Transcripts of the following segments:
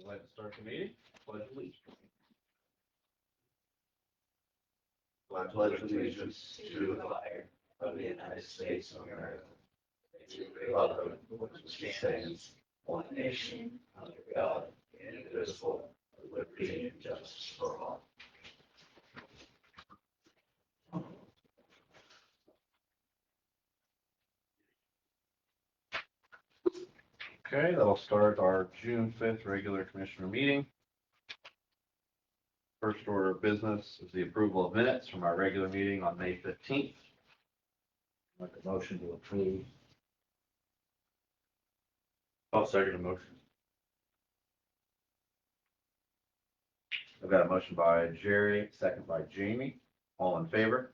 I'd like to start the meeting. Pledge allegiance. I pledge allegiance to the flag of the United States of America, and to the republic which stands one nation under God, indivisible, with liberty and justice for all. Okay, that'll start our June 5th regular commissioner meeting. First order of business is the approval of minutes from our regular meeting on May 15th. Make a motion to approve. I'll second the motion. I've got a motion by Jerry, second by Jamie. All in favor?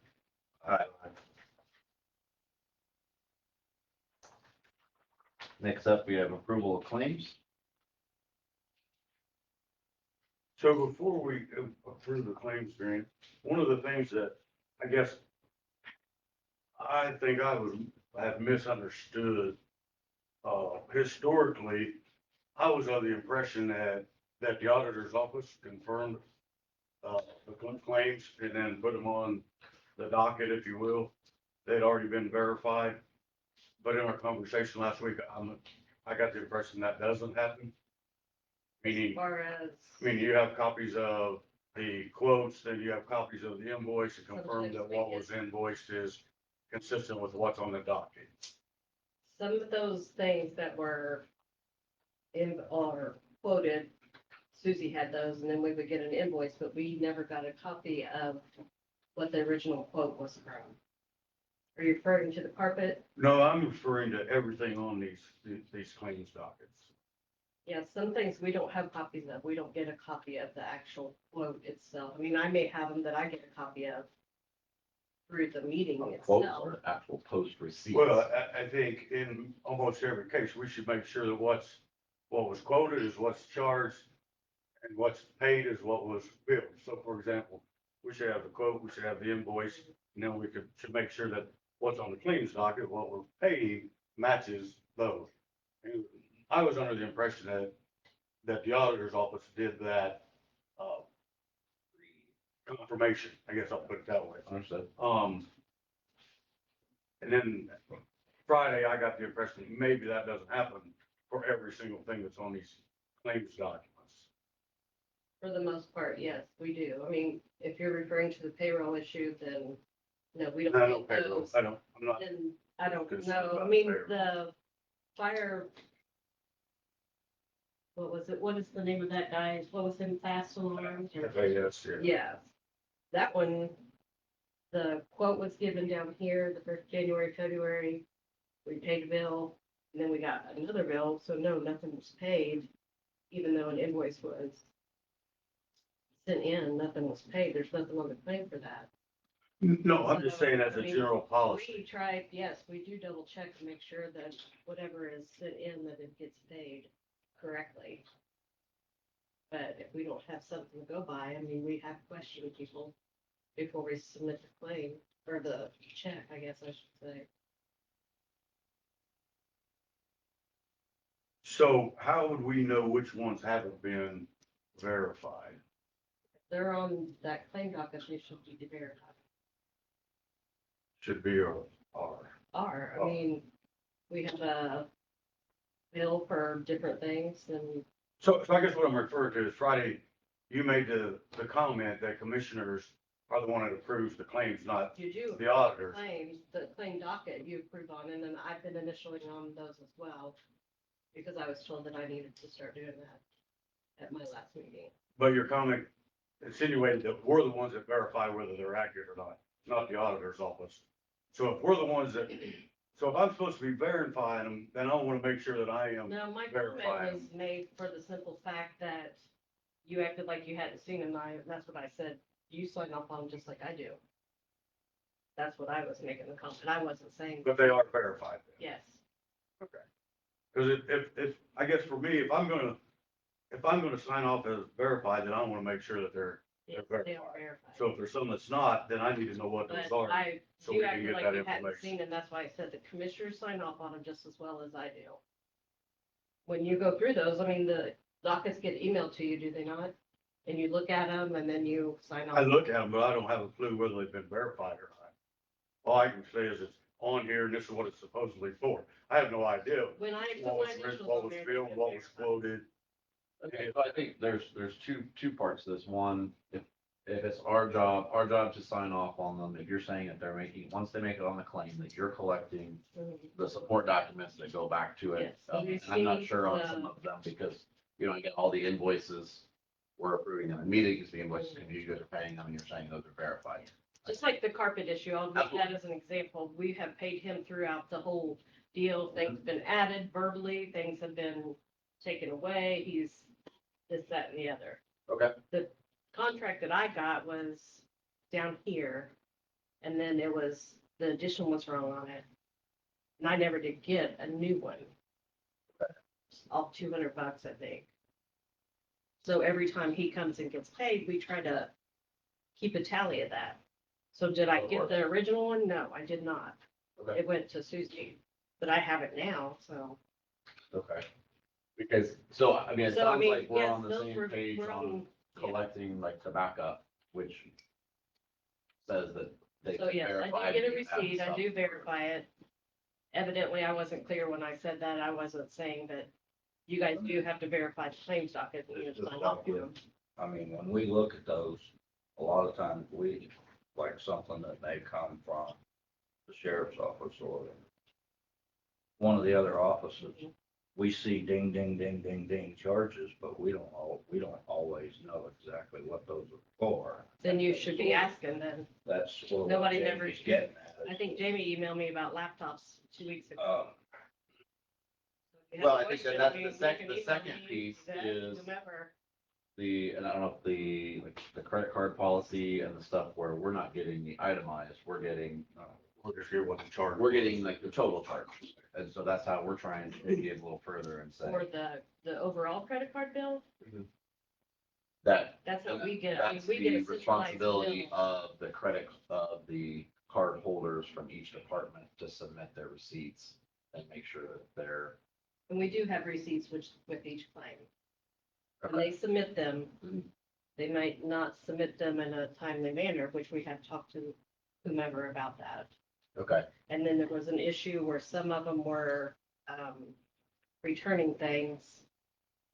Aye. Next up, we have approval of claims. So before we approve the claims variance, one of the things that I guess I think I would have misunderstood, historically, I was under the impression that the auditor's office confirmed the claims and then put them on the docket, if you will. They'd already been verified. But in our conversation last week, I got the impression that doesn't happen. Meaning, you have copies of the quotes, then you have copies of the invoice to confirm that what was invoiced is consistent with what's on the docket. Some of those things that were in or quoted, Susie had those, and then we would get an invoice, but we never got a copy of what the original quote was from. Are you referring to the carpet? No, I'm referring to everything on these claims dockets. Yeah, some things we don't have copies of. We don't get a copy of the actual quote itself. I mean, I may have them that I get a copy of through the meeting Quotes itself. or actual post receipts. Well, I think in almost every case, we should make sure that what was quoted is what's charged and what's paid is what was billed. So for example, we should have the quote, we should have the invoice, and then we should make sure that what's on the claims docket, what we're paying matches those. And I was under the impression that the auditor's office did that, confirmation, I guess I'll put it that way. Understood. And then Friday, I got the impression that maybe that doesn't happen for every single thing that's on these claims documents. For the most part, yes, we do. I mean, if you're referring to the payroll issue, then no, we don't I don't get pay those. those. I'm not, And I don't concerned know. about I mean, payroll. the fire. What was it? What is the name of that guy? What was in Fast Alarms? or- yes, yeah. Yeah, that one, the quote was given down here, the first January, February. We paid a bill, and then we got another bill, so no, nothing was paid, even though an invoice was sent in, nothing was paid. There's nothing on the claim for that. No, I'm just saying as a I mean, general We policy. tried, yes, we do double check to make sure that whatever is sent in, that it gets paid correctly. But if we don't have something to go by, I mean, we have questioned people before we submit the claim, or the check, I guess I should say. So how would we know which ones haven't been verified? If they're on that claim docket, they should be verified. Should be or are. I mean, we have a bill for different things, and So I guess what I'm referring to is Friday, you made the comment that commissioners are the one that approves the claims, not you do. the auditors. Claims, the claim docket you approve on, and then I've been initialing on those as well, because I was told that I needed to start doing that at my last meeting. But your comment insinuated that we're the ones that verify whether they're accurate or not the auditor's office. So if we're the ones that, so if I'm supposed to be verifying them, then I want to make sure that I am. No, my Verify comment 'em. was made for the simple fact that you acted like you hadn't seen them, that's what I said, you sign off on them just like I do. That's what I was making the comment, I wasn't saying, But they are verified. yes. Okay. Because if, I guess for me, if I'm gonna sign off as verified, then I want to make sure that they're Yes, they are verified. verified. So if there's some that's not, then I need to know what those But are. so we you can acted get like that you hadn't information. seen them, that's why I said the commissioners sign off on them just as well as I do. When you go through those, I mean, dockets get emailed to you, do they not? And you look at them and then you sign I off. look at them, but I don't have a clue whether they've been verified or not. All I can say is it's on here and this is what it's supposedly for. I have no idea When I put what my was written, initials what on was there. filmed, what was quoted. Okay, so I think there's two parts to this. One, if it's our job to sign off on them, if you're saying that they're making, once they make it on the claim, that you're collecting Mhm. the support documents that go back to it. Yes, the And I'm not receipt, sure on the- some of them because you don't get all the invoices. We're approving them immediately because the invoices, you guys are paying them and you're saying those are verified. Just like the carpet issue, I'll use that as an example. We have paid him throughout the whole deal. Things have been added verbally, things have been taken away. He's this, that, and the other. Okay. The contract that I got was down here, and then it was, the addition was wrong on it. And I never did get a new one. All $200, I think. So every time he comes and gets paid, we try to keep a tally of that. So did I get the original one? No, I did not. Okay. It went to Susie, but I have it now, so. Okay. Because, so, I mean, it So, I sounds mean, like we're yes, on the those same were- page we're on yeah. collecting like the backup, which says that they So yes, I verified. do get a the amount receipt, I stuff. do verify it. Evidently, I wasn't clear when I said that, I wasn't saying that you guys do have to verify the claims docket and you It's just sign off like on them. I mean, when we look at those, a lot of times we, like something that may come from the sheriff's office or one of the other offices, we see ding, ding, ding, ding, ding charges, but we don't always know exactly what those are for. Then you should be asking then. That's what Nobody never- Jamie's getting at. I think Jamie emailed me about laptops 2 weeks ago. If you have Well, a I think question, that's you the can second email me, piece Zach, is whomever. and I don't know if like the credit card policy and the stuff where we're not getting the itemized, we're getting Just hear what the charge. we're getting like the total charge. And so that's how we're trying to maybe get a little further and say Or the overall credit card bill, that that's what we get. I mean, that's we get a the centralized responsibility bill. of the credit, of the card holders from each department to submit their receipts and make sure that they're. And we do have receipts with each claim. When Okay. they submit them, Mhm. they might not submit them in a timely manner, which we have talked to whomever about that. Okay, And then there was an issue where some of them were returning things.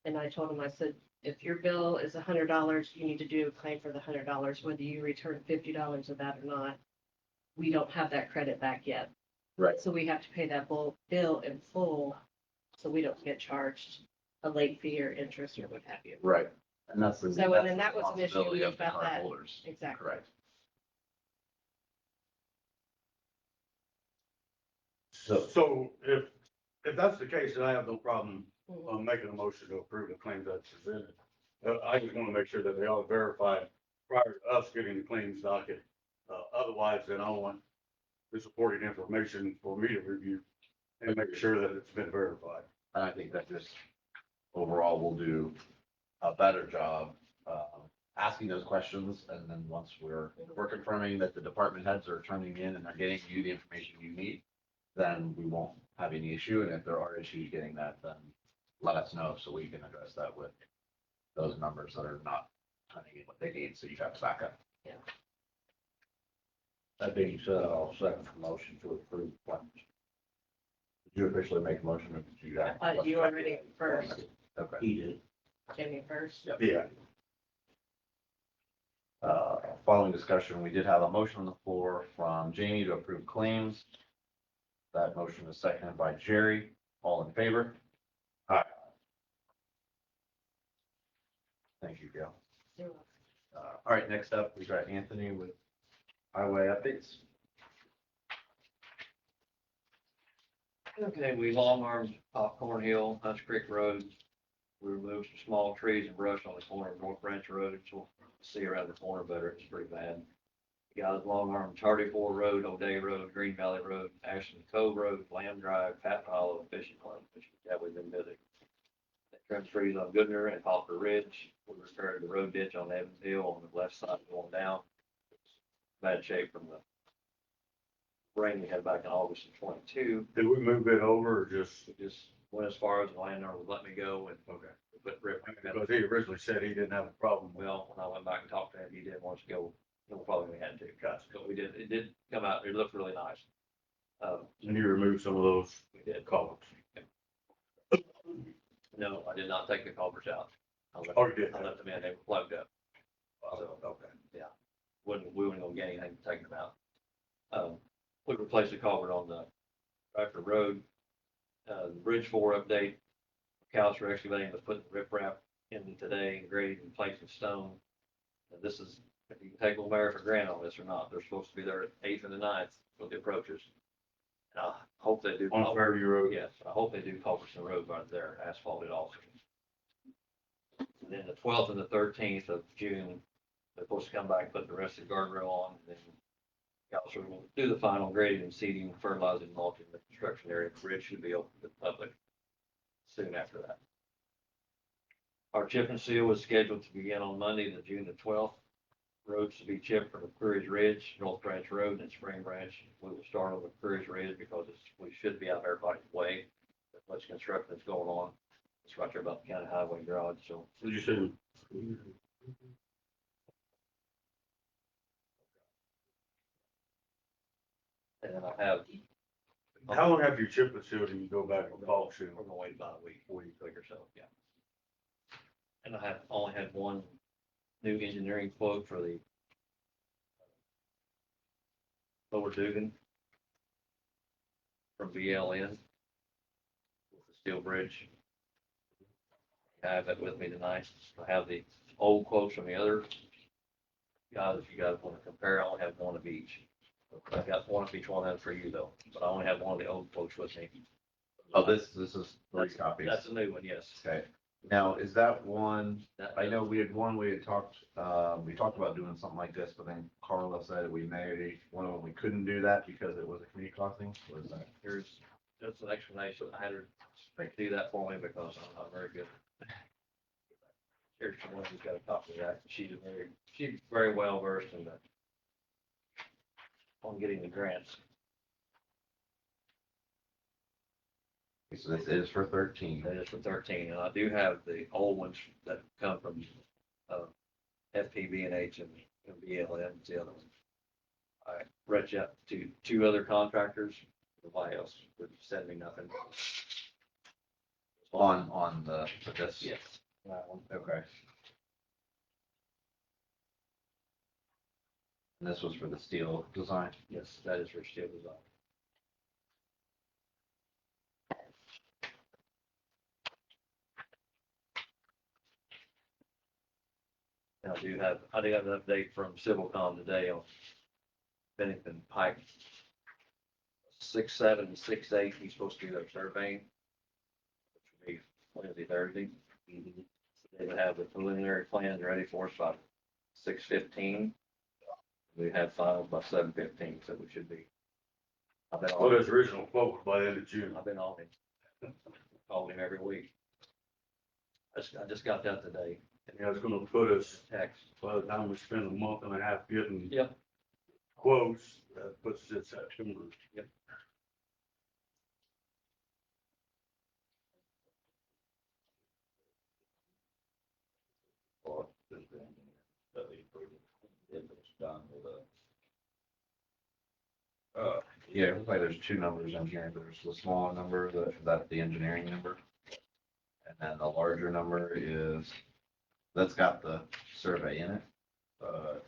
And I told them, I said, if your bill is $100, you need to do a claim for the $100, whether you return $50 of that or not. We don't have that credit back yet. right. So we have to pay that bill in full, so we don't get charged a late fee or interest or what have you. Right. And that's the. So, and that's then the that was an issue responsibility of the about card that. holders. Exactly. Correct. So if that's the case, then I have no problem Mhm. making a motion to approve the claims that's presented. I just want to make sure that they are verified prior to us getting the claims docket. Otherwise, then I want the supporting information for me to review and make sure that it's been verified. And I think that just overall will do a better job, asking those questions. And then once we're confirming that the department heads are turning in and they're getting you the information you need, then we won't have any issue. And if there are issues getting that, then let us know so we can address that with those numbers that are not turning in what they need. So you have to back up. That being said, I'll second the motion to approve claims. Did you officially make a motion or did you? I thought you already first, Okay. He did. Jamie first. Yeah. Following discussion, we did have a motion on the floor from Jamie to approve claims. That motion was seconded by Jerry. All in favor? Aye. Thank you, Gail. You're welcome. All right, next up, we got Anthony with highway updates. Okay, we long armed Popcorn Hill, Hunts Creek Road. We removed some small trees and brush on the corner of North Branch Road, so we'll see around the corner better. It's pretty bad. Guys, long arm Tardy Ford Road, O'Day Road, Green Valley Road, Ashland Cove Road, Lamb Drive, Patton Hollow, Fishing Club, which we've been busy. Trim trees on Goodner and Poplar Ridge. We repaired the road ditch on Evans Hill on the left side going down. Bad shape from the rain we had back in August of 22. Did we move it over or just? We just went as far as the landowner would let me go and Okay. put rip. Because he originally said he didn't have a problem with Well, when I went back and talked to him, he didn't want us to go, no problem, we had to, but we did, it did come out, it looked really nice. and you removed some of those We did. culverts. No, I did not take the culverts out. I left- Oh, you did? I left them in, they were plugged up. So, Okay. we wouldn't gonna get anything taking them out. We replaced the culvert on the Bradford Road. The Bridge 4 update, cows are excavating to put the riprap in today and grading and placing stone. And this is, if you can take Lamar for granted on this or not, they're supposed to be there at 8th and the 9th with the approaches. And I hope they do. On Fairview Road. Yes, I hope they do Culberson Road right there, asphalted also. And then the 12th and the 13th of June, they're supposed to come back, put the rest of the guardrail on, and then Council will do the final grading and seeding, fertilizing, mulching the construction area. The bridge should be open to the public soon after that. Our chip and seal is scheduled to begin on Monday, the June the 12th. Roads to be chipped from McCreary's Ridge, North Branch Road, and Spring Branch. We will start on McCreary's Ridge because we should be out of everybody's way. There's much construction that's going on. It's right there about the county highway garage, so. Did you say? And then I have, How long after you chip the seal do you go back and polish it? we're gonna wait about a week or so, yeah. And I have only had one new engineering quote for the Lower Dugan from BLN with the steel bridge. I have that with me tonight. I have the old quotes from the other guys. If you guys want to compare, I only have one of each. I've got one of each one of them for you though, but I only have one of the old quotes with me. Oh, this is three copies. That's a new one, yes. Okay. Now, is that one, That- I know we had talked, we talked about doing something like this, but then Carla said we may, one of them, we couldn't do that because it was a community crossing. What is that? Here's just an explanation. I had her do that for me because I'm not very good. Here's someone who's got a copy of that. She's very well versed in that. On getting the grants. So this is for 13. That is for 13, and I do have the old ones that come from, FPB&H and BLM, the other ones. I reached out to two other contractors, nobody else would send me nothing. On the, for this? Yes. That one. Okay. And this was for the steel design? Yes, that is for steel design. And I do have an update from Civilcom today on Bennington Pike. 6, 7, and 6, 8, he's supposed to do their surveying, which will be Wednesday, Thursday. They would have the preliminary plans ready for us by 6:15. We have finals by 7:15, so we should be. I've been Well, on, his original quote was by the end of June. I've been on him. Called him every week. I just got that today. Yeah, it's gonna put us, Text. by the time we spend a month and a half getting Yep. quotes, that puts us in September. Yep. Or just the engineer, that they approved it, if it's done with a. Yeah, it looks like there's two numbers in here. There's the smaller number, that's the engineering number. And then the larger number is, that's got the survey in it, but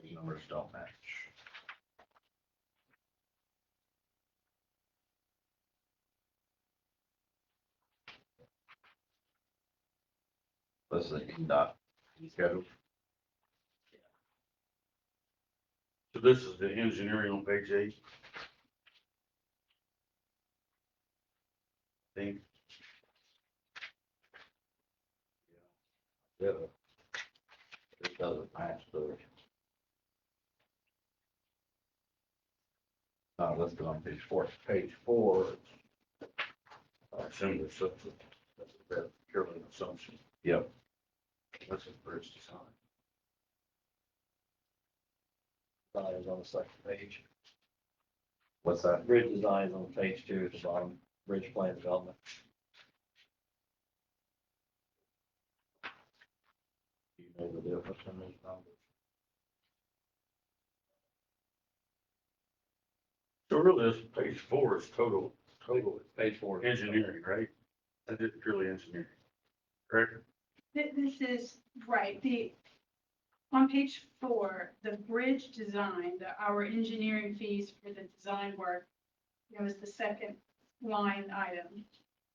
these numbers don't match. This is the NDOT schedule. So this is the engineering on page 8. I think. Yeah. It doesn't match the. Listed on page 4. Page 4. Similar subject. That's a bit purely an assumption. Yep. That's a bridge design. Design is on the second page. What's that? Grid design is on page 2 at the bottom. bridge plan development. You know the difference in those numbers. So really, this page 4 is total Page 4. engineering, right? That is purely engineering, correct? This is, right, on page 4, the bridge design, our engineering fees for the design work, was the second line item.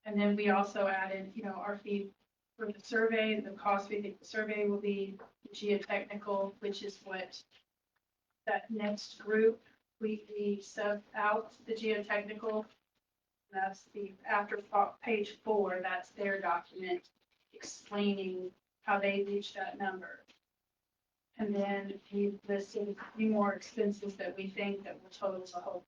And then we also added, our fee for the survey, the cost we think the survey will be, the geotechnical, which is what that next group, we sub out the geotechnical. That's the page 4, that's their document explaining how they reached that number. And then we listed a few more expenses that we think that will total the whole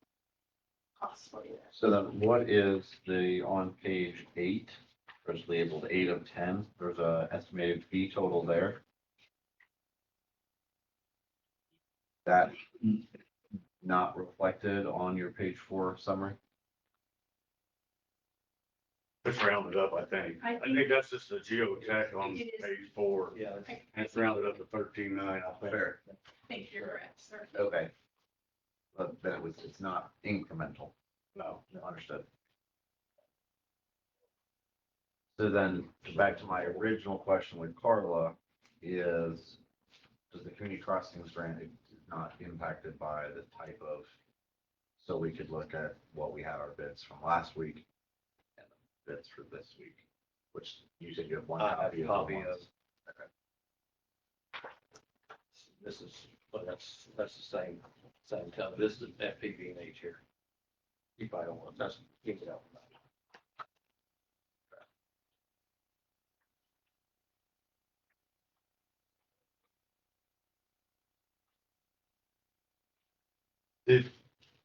cost for you. So then what is the, on page 8, or it's labeled 8 of 10, there's a estimated fee total there. That not reflected on your page 4 summary? It's rounded up, I think. I think that's just the geotech on It is. page 4. Yeah, And it's rounded up to 13.9, I think. Fair. I think you're correct, sir. Okay. But it's not incremental. No, understood. So then, back to my original question with Carla is, does the community crossings grant is not impacted by the type of, so we could look at what we had our bids from last week and the bids for this week, which you said you have one I have copy a of. copy the of. ones. this is, but that's the same company. This is FPV&H here. You probably don't want, that's, keep it out.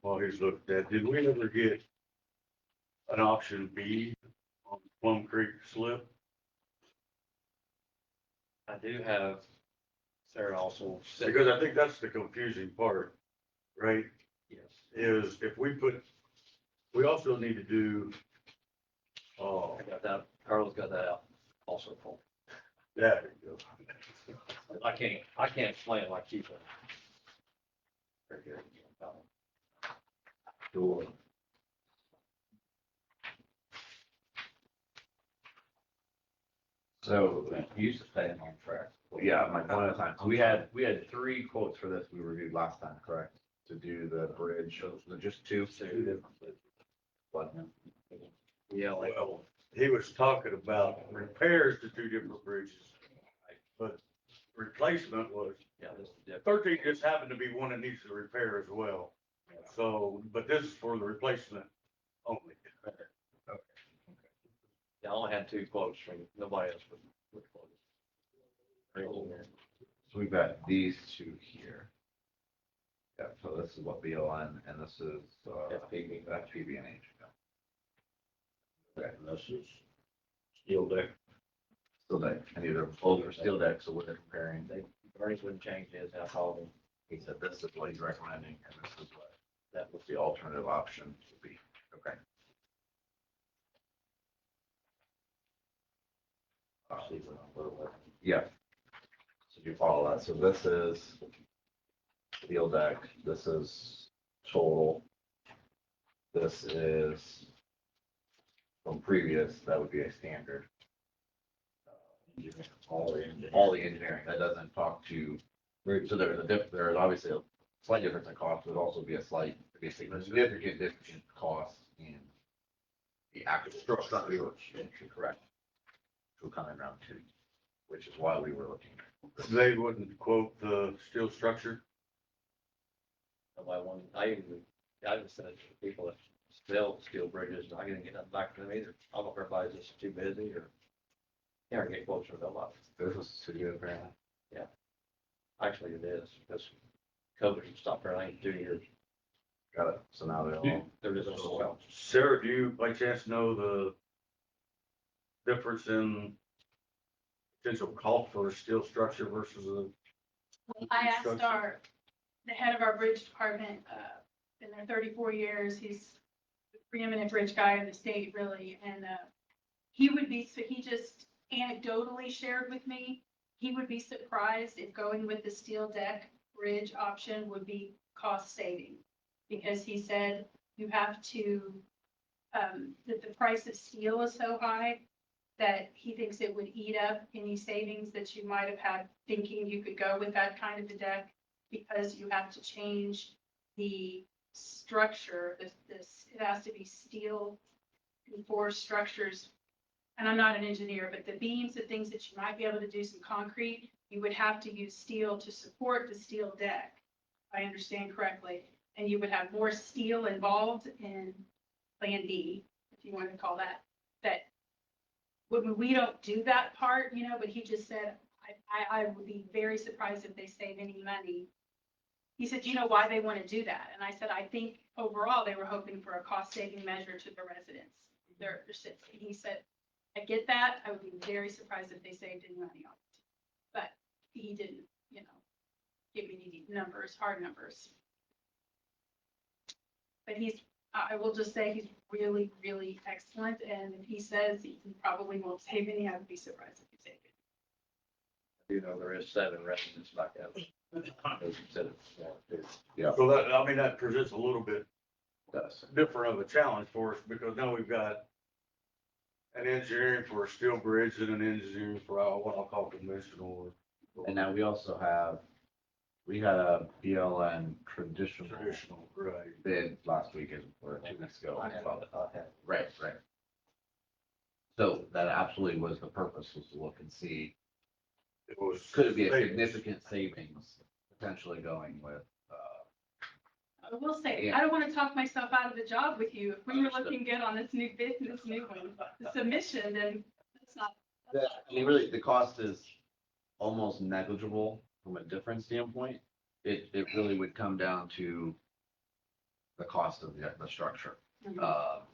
While he's looked at, did we ever get an option B on Plum Creek slip? I do have Sarah also said, Because I think that's the confusing part, right? yes, Is if we also need to do, I got that, Carla's got that out also for me. there you go. I can't explain it like you can. Very good. Sure. So, You used to stay on track. yeah, my one at a time. So we had 3 quotes for this we reviewed last time, correct? To do the bridge, just 2? What? Yeah, like, Well, he was talking about repairs to 2 different bridges. But replacement was, yeah, this is different. 13 just happened to be one that needs to repair as well. So, but this is for the replacement only. Yeah, I only had 2 quotes from nobody else would quote it. So we've got these 2 here. Yeah, so this is what BLN and this is FPV. FPV&H. Okay, And this is steel deck. steel deck, and either both are steel deck, so we're comparing. Bernie's wouldn't change his, I called him. He said this is what he's recommending, and this is what That was the alternative option would be. Okay. Yeah. So you follow that. So this is steel deck. This is total. This is from previous. That would be a standard. All the engineering. That doesn't talk to. So there's obviously a slight difference in cost. There'd also be a significant cost in the actual structure. Correct. Will come in round 2, which is why we were looking. They wouldn't quote the steel structure. nobody wanted, I just said to people that build steel bridges, and I didn't get nothing back from them either. I don't know if everybody's just too busy or can't get closer to nobody. This was too good apparently. Actually, it is, because COVID stopped for like 2 years. Got it. So now they're all. They're just all well. Sarah, do you by chance know the difference in potential cost for a steel structure versus a? I asked the head of our bridge department, in their 34 years, he's preeminent bridge guy in the state, really, and, he would be, so he just anecdotally shared with me, he would be surprised if going with the steel deck bridge option would be cost saving. Because he said you have to, that the price of steel is so high that he thinks it would eat up any savings that you might have had thinking you could go with that kind of a deck, because you have to change the structure, it has to be steel enforced structures. And I'm not an engineer, but the beams and things that you might be able to do some concrete, you would have to use steel to support the steel deck, if I understand correctly. And you would have more steel involved in Plan B, if you want to call that, when we don't do that part, but he just said, I would be very surprised if they save any money. He said, you know why they want to do that? And I said, I think overall they were hoping for a cost saving measure to the residents. He said, I get that. I would be very surprised if they saved any money on it. But he didn't, give me any numbers, hard numbers. But I will just say he's really, really excellent. And if he says he probably won't save any, I would be surprised if he saved it. You know, there is 7 residents like that. Yeah. So that presents a little bit Does. different of a challenge for us, because now we've got an engineering for a steel bridge and an engineering for what I'll call conventional. And now we also have, we had a BLN traditional Right. bid last week or 2 weeks ago. Right. So that absolutely was the purpose, was to look and see, It was. could it be a significant savings potentially going with, I will say, Yeah. I don't want to talk myself out of the job with you. If we were Understood. looking good on this new bid, this new one, the submission, then that's not. I mean, really, the cost is almost negligible from a different standpoint. It really would come down to the cost of the structure. Mhm.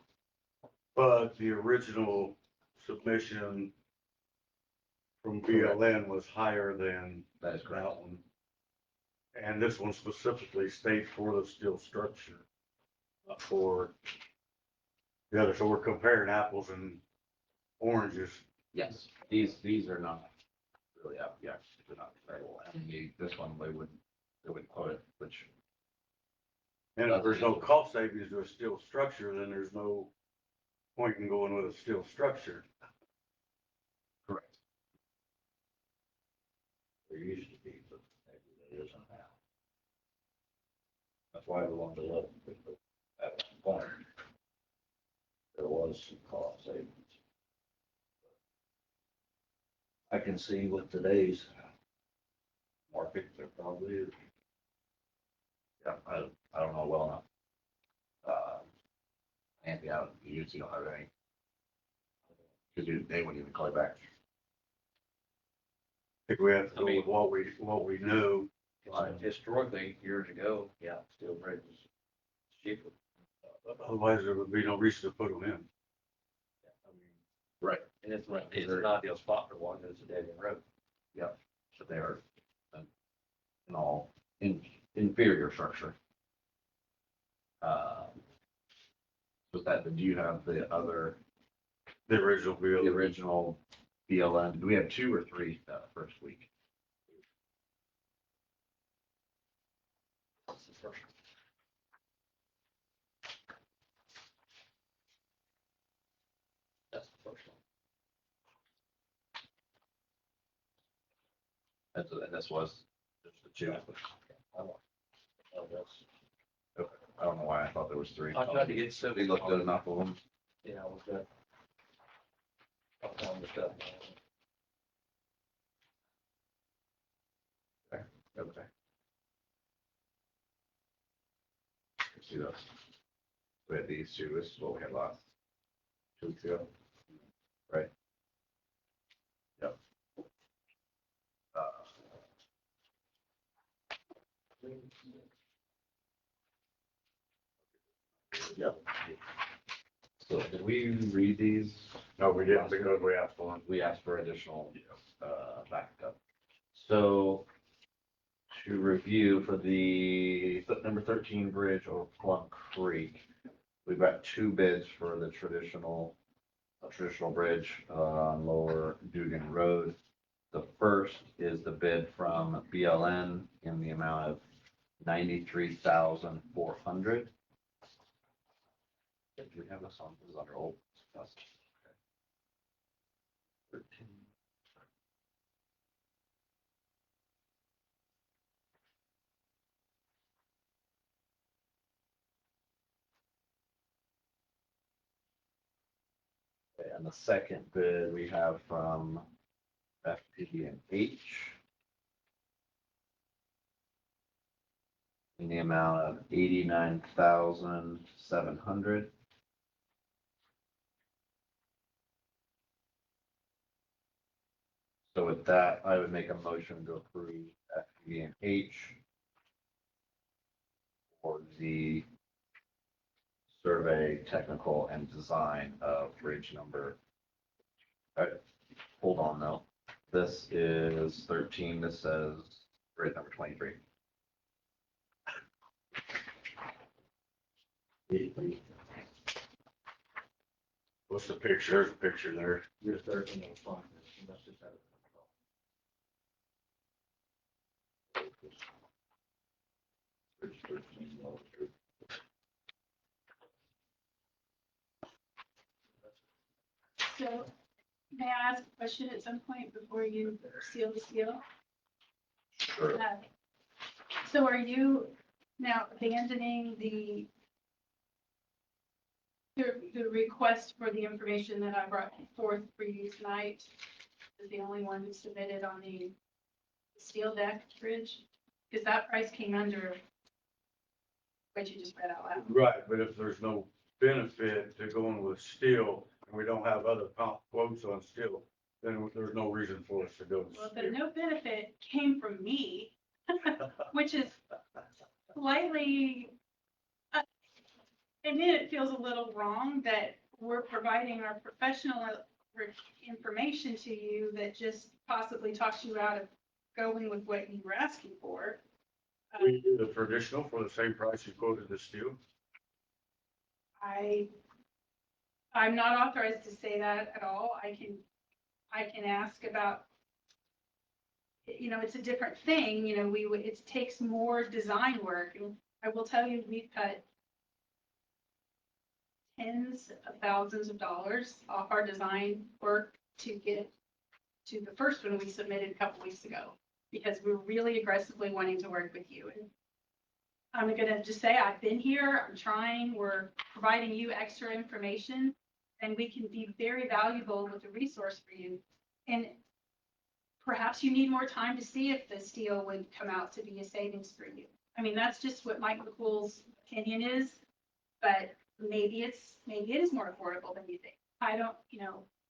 But the original submission from BLN was higher than That is correct. that one. And this one specifically states for the steel structure. For the other, so we're comparing apples and oranges. Yes, these are not really, they're not comparable. I mean, this one, they wouldn't quote it, which, And if there's no cost savings to a steel structure, then there's no point in going with a steel structure. correct. There used to be, but there isn't now. That's why we wanted to look at one point. There was some cost savings. I can see with today's market, there probably is. Yeah, I don't know well enough. Anthony, you usually don't have any. Because they wouldn't even call you back. I think we have to go with what we know. Historically, years ago, yeah, steel bridge was cheaper. Otherwise, there would be no reason to put them in. Right. And it's an ideal spot for one, it's a dead end road. So they are an all inferior structure. With that, do you have the other, The original the bill. original BLN? Do we have 2 or 3 that first week? That's the first. That's the first one. And this was just the 2. Oh, that's, I don't know why I thought there was 3. I tried to get so. We looked at enough of them. Yeah, I was good. I found the stuff. Okay. See those? We had these 2. This is what we had last 2 weeks ago. Right? Yep. Yep. So did we read these? No, we didn't, because we asked for them. We asked for additional, backup. So to review for the number 13 bridge over Plum Creek, we've got two bids for the traditional bridge on Lower Dugan Road. The first is the bid from BLN in the amount of 93,400. Do we have this on, this is under old stuff. 13. Okay, and the second bid we have from FP&H in the amount of 89,700. So with that, I would make a motion to approve FP&H for the survey, technical, and design of bridge number. Hold on though. This is 13. This says bridge number 23. What's the picture? There's a picture there. You're 13 on fine. You must just have it. Bridge 13, Lower Dugan. So may I ask a question at some point before you seal the deal? Sure. So are you now abandoning the request for the information that I brought forth for you tonight? Is the only one who submitted on the steel deck bridge? Because that price came under what you just read out loud. Right, but if there's no benefit to going with steel and we don't have other comp quotes on steel, then there's no reason for us to go with Well, the steel. no benefit came from me, which is slightly, I mean, it feels a little wrong that we're providing our professional information to you that just possibly talks you out of going with what you were asking for. We do the traditional for the same price you quoted the steel. I'm not authorized to say that at all. I can ask about, it's a different thing, it takes more design work. And I will tell you, we've cut tens of thousands of dollars off our design work to get to the first one we submitted a couple weeks ago, because we're really aggressively wanting to work with you. And I'm gonna just say, I've been here, I'm trying, we're providing you extra information, and we can be very valuable with a resource for you. And perhaps you need more time to see if the steel would come out to be a savings for you. I mean, that's just what Mike McCool's opinion is, but maybe it is more affordable than you think. I don't,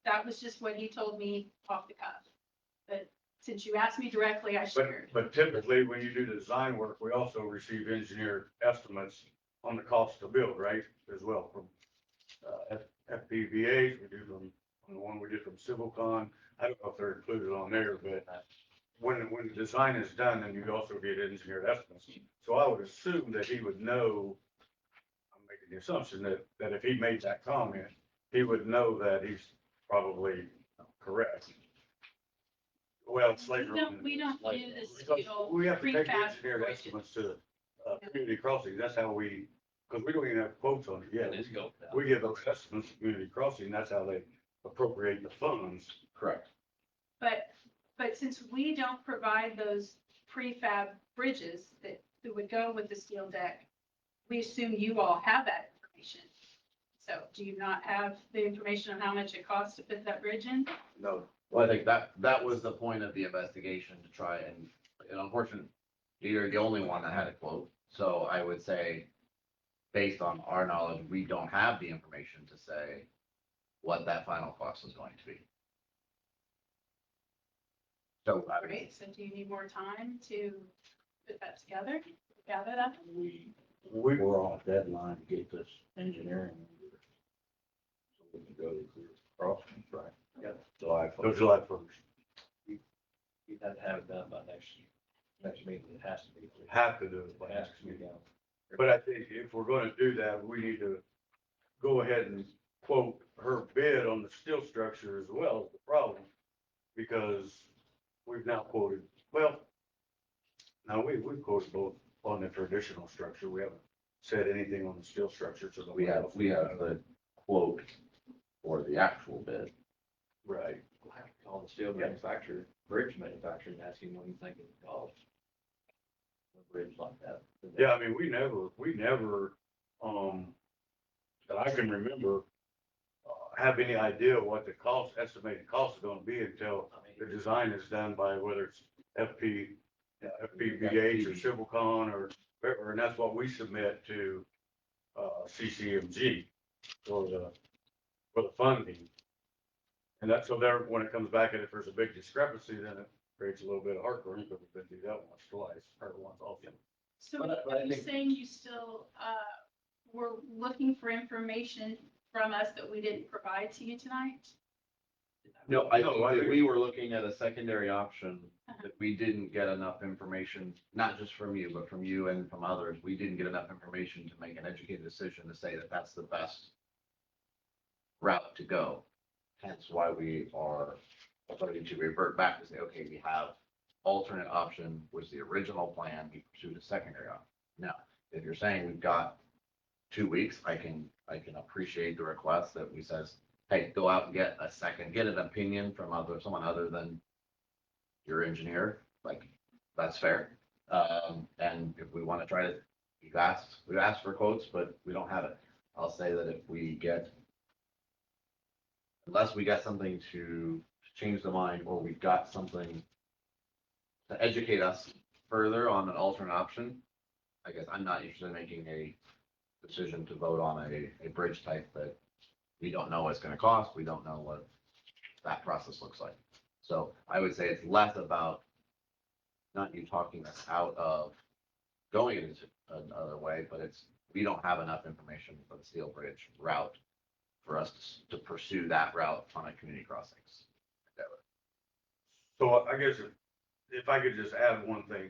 that was just what he told me off the cuff. But since you asked me directly, I shared. But typically, when you do design work, we also receive engineer estimates on the cost to build, right, as well, from FPVAs, we do them, on the one we did from CivilCon. I don't know if they're included on there, but when the design is done, then you also get engineered estimates. So I would assume that he would know, I'm making the assumption that if he made that comment, he would know that he's probably correct. Well, Slater. We don't do the Because steel we have to take prefab engineered bridges. estimates to community crossing. That's how because we don't even have quotes on it yet. It is going down. We give those estimates to community crossing. That's how they appropriate the funds. Correct. But since we don't provide those prefab bridges that would go with the steel deck, we assume you all have that information. So do you not have the information on how much it costs to put that bridge in? No. Well, I think that was the point of the investigation, to try and unfortunately, you're the only one that had a quote. So I would say, based on our knowledge, we don't have the information to say what that final cost is going to be. So I would, Right, so do you need more time to put that together, gather that? We're on a deadline to get this engineering. So we can go to the crossings, right? Yeah. July Go 1st. July 1st. You have to have it done by next meeting. It has to be. Have to do it by It has next to be meeting. done. But I think if we're going to do that, we need to go ahead and quote her bid on the steel structure as well as the problem. Because we've now quoted, well, now we've quoted both on the traditional structure. We haven't said anything on the steel structure, so. We have the quote for the actual bid. Right. I have to call the steel manufacturer, bridge manufacturer, and ask him what he think it would cost. A bridge like that. Yeah, I mean, we never, that I can remember, have any idea what the cost, estimated cost is gonna be until I the mean, design is done by whether it's FPVH or Civilcon or, and that's what we submit to, CCMG for the funding. And that's, so there, when it comes back and if there's a big discrepancy, then it creates a little bit of heartburn because we've been through that once, twice, or once also. So But I are you think- saying you still, were looking for information from us that we didn't provide to you tonight? No, I No, think I that think- we were looking at a secondary option, that we didn't get enough information, not just from you, but from you and from others. We didn't get enough information to make an educated decision to say that that's the best route to go. Hence why we are starting to revert back to say, okay, we have alternate option was the original plan, we pursued a secondary option. Now, if you're saying we've got 2 weeks, I can appreciate the request that we says, hey, go out and get an opinion from someone other than your engineer, like, that's fair. And if we want to try to, we've asked for quotes, but we don't have it. I'll say that if we get, unless we got something to change the mind, or we've got something to educate us further on an alternate option, I guess I'm not interested in making a decision to vote on a bridge type that we don't know what it's gonna cost, we don't know what that process looks like. So I would say it's less about not you talking us out of going into another way, but it's, we don't have enough information for the steel bridge route for us to pursue that route on a community crossings. So I guess if I could just add one thing,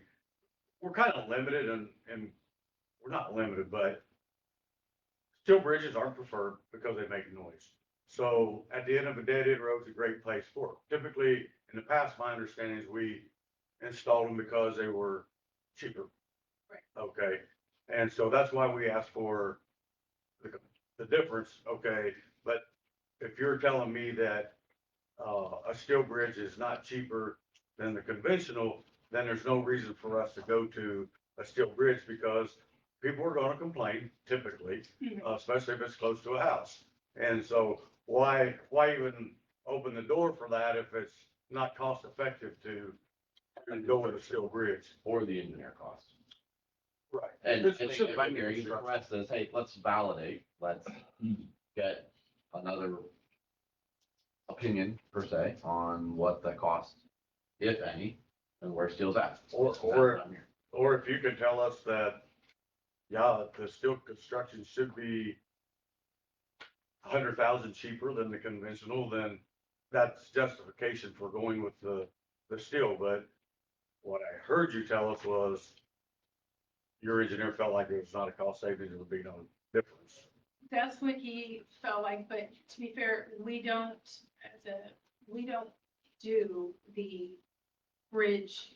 we're kind of limited and we're not limited, but steel bridges aren't preferred because they make noise. So at the end of a dead-end road, it's a great place for it. Typically, in the past, my understanding is we installed them because they were cheaper. Right. Okay, and so that's why we asked for the difference, okay, but if you're telling me that a steel bridge is not cheaper than the conventional, then there's no reason for us to go to a steel bridge because people are gonna complain typically, especially if it's close to a house. And so why even open the door for that if it's not cost effective to go with a steel bridge? Or the engineer cost. Right. And if I'm hearing you, the request is, hey, let's validate, let's get another opinion per se on what the cost, if any, and where steel's at. Or- That's what I'm hearing. Or if you could tell us that, yeah, the steel construction should be 100,000 cheaper than the conventional, then that's justification for going with the steel. But what I heard you tell us was your engineer felt like it was not a cost savings, it would be no difference. That's what he felt like, but to be fair, we don't do the bridge,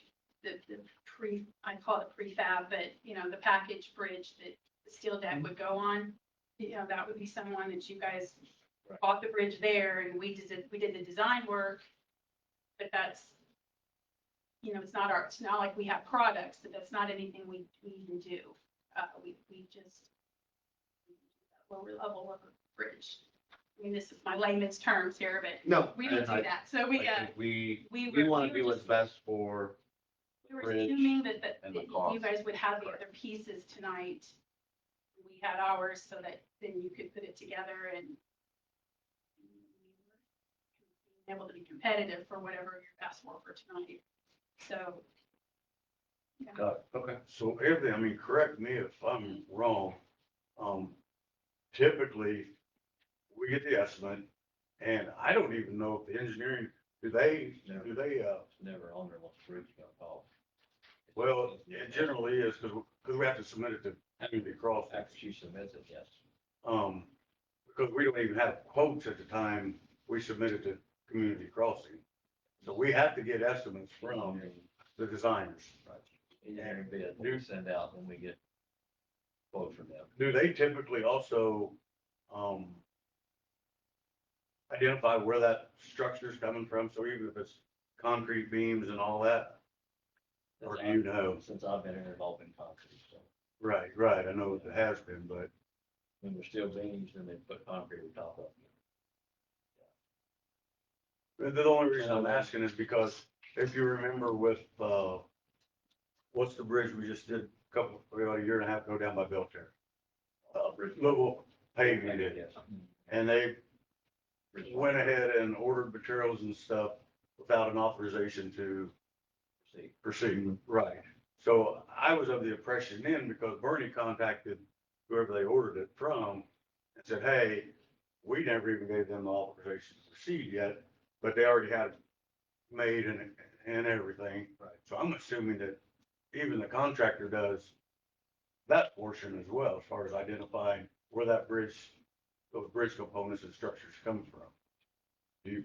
I call it prefab, but the package bridge that the steel deck would go on. That would be someone that you guys bought the bridge there and we did the design work. But that's, it's not like we have products, but that's not anything we even do. We just lower level of a bridge. I mean, this is my layman's terms here, but No. we don't and do I- that. So I we think we we want to were do what's just- best for, were bridge assuming that and the you cost. guys would have the Correct. other pieces tonight. We had ours so that then you could put it together and be able to be competitive for whatever you asked for tonight. So. yeah. got it, okay. So Anthony, I mean, correct me if I'm wrong. Typically, we get the estimate and I don't even know if the engineering, do they, It's never on there what the bridge is gonna cost. well, it generally is because we have to submit it to community crossings. After she submits it, yes. because we don't even have quotes at the time we submitted to Community Crossing. So we have to get estimates from the designers. Engineering bid, we send out, and we get quotes from them. Do they typically also, identify where that structure's coming from? So even if it's concrete beams and all that, or do you know? Since I've been involved in concrete, so Right, I know it has been, but when there's still beams, then they put concrete on top of it. the only reason I'm asking is because if you remember with, what's the bridge we just did about a year and a half ago down by Belter? Little paving it, Yes. and they went ahead and ordered materials and stuff without an authorization to See, proceed. Right. So I was of the impression then, because Bernie contacted whoever they ordered it from and said, hey, we never even gave them the authorization to proceed yet, but they already had it made and everything. Right. So I'm assuming that even the contractor does that portion as well, as far as identifying where that bridge, those bridge components and structures come from. Do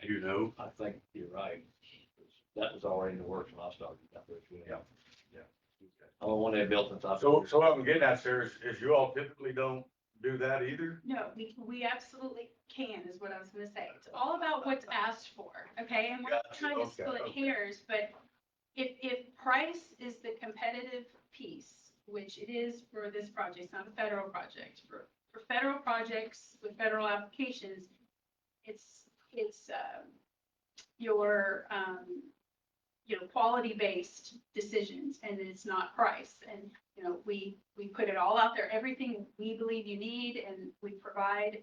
you know? I think you're right. That was already in the works when I started that bridge. Yeah. I'm the one they built since I. So what I'm getting at, sir, is you all typically don't do that either? No, we absolutely can, is what I was gonna say. It's all about what's asked for, okay? And we're not Gotcha, trying to okay, split okay. hairs, but if price is the competitive piece, which it is for this project, it's not a federal project. For federal projects with federal applications, it's your, quality-based decisions, and it's not price. And, we put it all out there, everything we believe you need, and we provide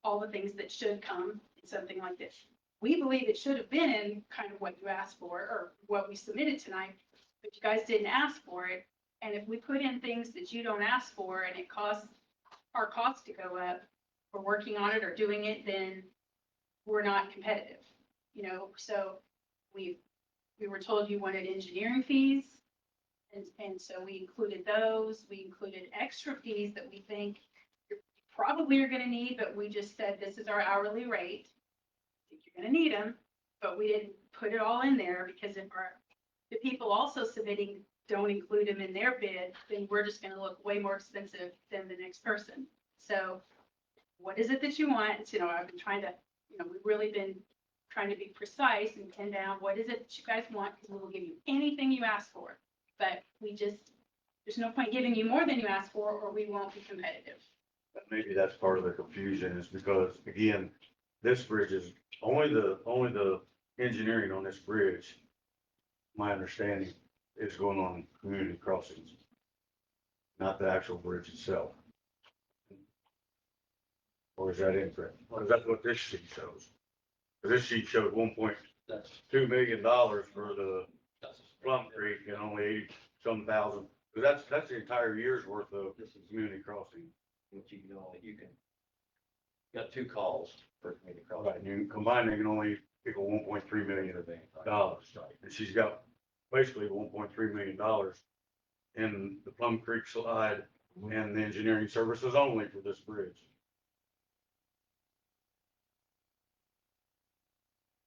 all the things that should come in something like this. We believe it should have been kind of what you asked for, or what we submitted tonight, but you guys didn't ask for it. And if we put in things that you don't ask for, and it costs our costs to go up for working on it or doing it, then we're not competitive, so we were told you wanted engineering fees. And so we included those. We included extra fees that we think you probably are gonna need, but we just said, this is our hourly rate. I think you're gonna need them, but we didn't put it all in there, because if the people also submitting don't include them in their bid, then we're just gonna look way more expensive than the next person. So what is it that you want? I've been trying to, we've really been trying to be precise and pin down what is it that you guys want, because we will give you anything you ask for. But there's no point giving you more than you ask for, or we won't be competitive. Maybe that's part of the confusion, is because, again, this bridge is only the engineering on this bridge, my understanding, is going on community crossings, not the actual bridge itself. Or is that incorrect? Or is that what this sheet shows? This sheet showed That's, $1.2 million for the Plum Creek and only 80-some thousand. But that's the entire year's worth of this is community crossing. what you can, got 2 calls for community crossing. Right, and you combine, they can only equal $1.3 million. Right. And she's got basically $1.3 million in the Plum Creek slide and the engineering services only for this bridge.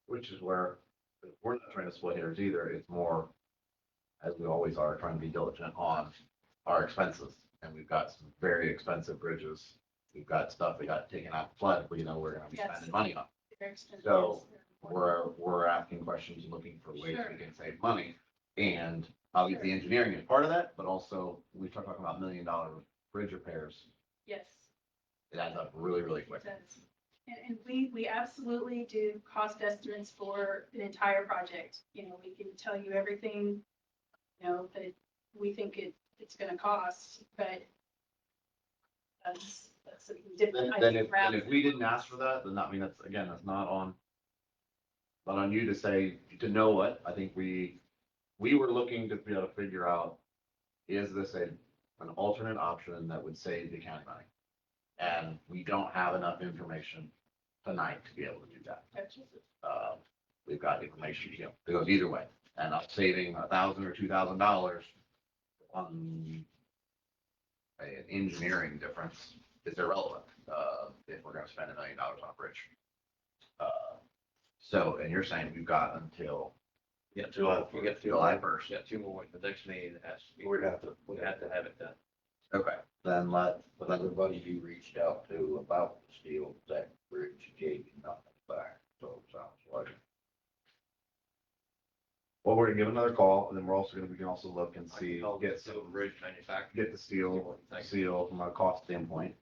Which is where we're not trying to split hairs either. It's more, as we always are, trying to be diligent on our expenses. And we've got some very expensive bridges. We've got stuff that got taken out of flood, we're gonna be Yes. spending money on. Very expensive. So we're asking questions and looking for ways Sure. we can save money. And obviously engineering is part of that, but also we start talking about $1 million bridge repairs. Yes. It adds up really, really quick. It does. And we absolutely do cost estimates for an entire project. We can tell you everything, that we think it's gonna cost, but that's a different. Then if we didn't ask for that, then that means that's not on you to say, to know what, I think we were looking to be able to figure out, is this an alternate option that would save the county money? And we don't have enough information tonight to be able to do that. We've got information, it goes either way. And us saving $1,000 or $2,000 on an engineering difference is irrelevant, if we're gonna spend $1 million on a bridge. So, and you're saying we've got until Yeah, July July 1st. Yeah, 2 more weeks. The next meeting it has to be, We'd have to. we have to have it done. Okay, then let, But everybody you reached out to about the steel deck bridge gave you nothing back, so it sounds like. well, we're gonna give another call, and then we're also gonna, we can also look and I see, can call get the some, bridge manufacturer. get the steel, seal from a cost standpoint.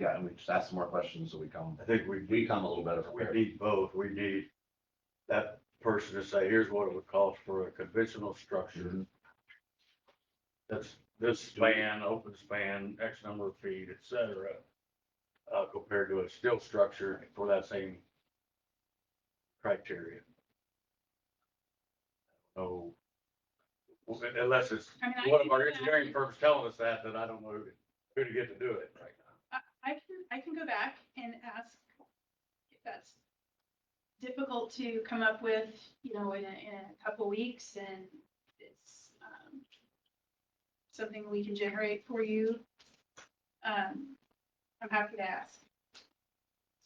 Yeah, and we just ask some more questions, so we come, I think we come a little better we prepared. need both. We need that person to say, here's what it would cost for a conventional structure. That's this span, open span, X number of feet, et cetera, compared to a steel structure for that same criteria. So, unless it's I mean, I one of can our go back engineering and- firms telling us that, then I don't know who to get to do it right now. I can go back and ask if that's difficult to come up with, in a couple weeks, and it's, something we can generate for you. I'm happy to ask.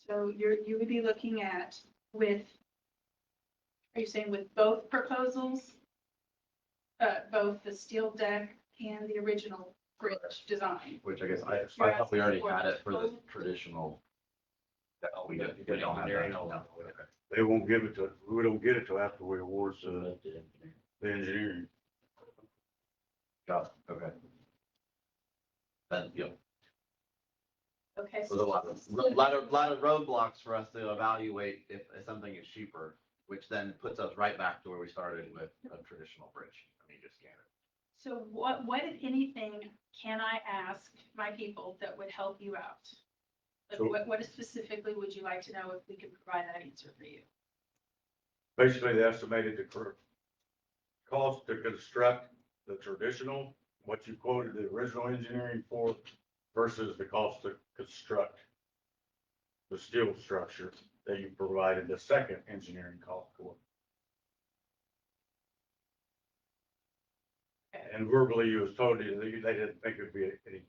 So you would be looking at are you saying with both proposals? Both the steel deck and the original bridge design? Which I guess I thought we already had it for the traditional. That we don't have that. No. Okay. They won't give it to, we don't get it till after we award the engineering. Got it, okay. Then, yeah, Okay. there's a lot of roadblocks for us to evaluate if something is cheaper, which then puts us right back to where we started with a traditional bridge. I mean, just scan it. So what, if anything, can I ask my people that would help you out? Like, So- what specifically would you like to know if we can provide that answer for you? Basically, they estimated the cost to construct the traditional, what you quoted the original engineering for versus the cost to construct the steel structure that you provided the second engineering cost for. And verbally, you was told you that they didn't think it'd be any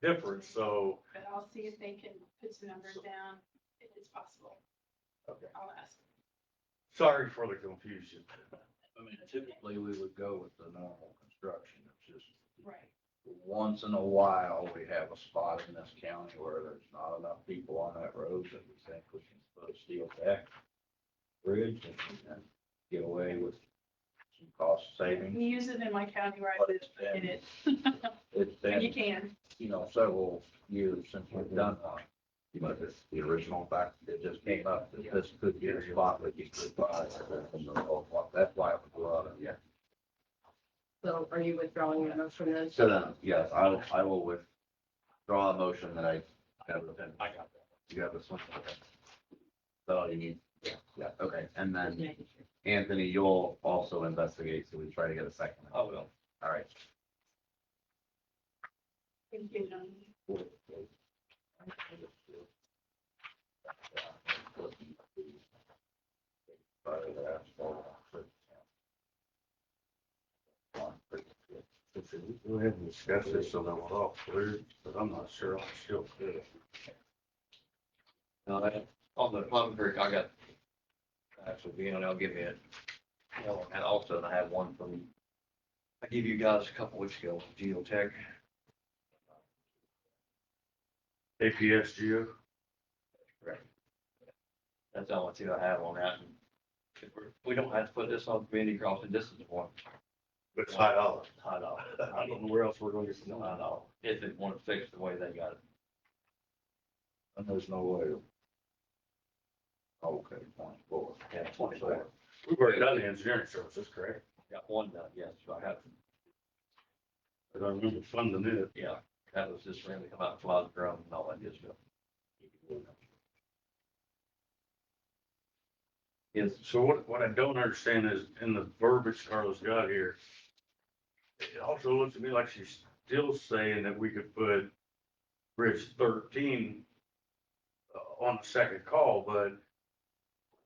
difference, so. But I'll see if they can put some numbers down, if it's possible. Okay. I'll ask. Sorry for the confusion. I mean, typically we would go with the normal construction, it's just Right. once in a while, we have a spot in this county where there's not enough people on that road that we think we can put a steel deck bridge and get away with some cost savings. We use it in my county where I But live, it's I been, did it. it's And you been, can. several years since we've done one. But it's the original fact, It just came up that this could be a spot that you could buy. That's why it was brought up. yeah. So are you withdrawing your motion then? So then, yes, I will withdraw a motion that I have. I got that. You have this one? Okay. So all you need, yeah, okay, and then Anthony, you'll also investigate, so we try to get a second. I will. All right. Thank you, John. Go ahead and discuss this so that we're all clear, but I'm not sure I'm still good. Now, on the Plum Creek, I got, actually, they'll give me it. And also, I have one from, I gave you guys a couple weeks ago, Geotech. APS Geo, That's the only two I have on that. We don't have to put this on community crossing, this is the one. but it's $5. $5. I don't know where else we're going to get some. $5. If they want to fix the way they got it. And there's no way. Okay, 24. Yeah, 24. We've already done the engineering services, correct? Got one done, yes, so I have, But I remember funding it. yeah, that was just really come out, fly the drum and all that good stuff. Yes, So what I don't understand is in the verbiage Carlos got here, it also looks to me like she's still saying that we could put Bridge 13 on the second call, but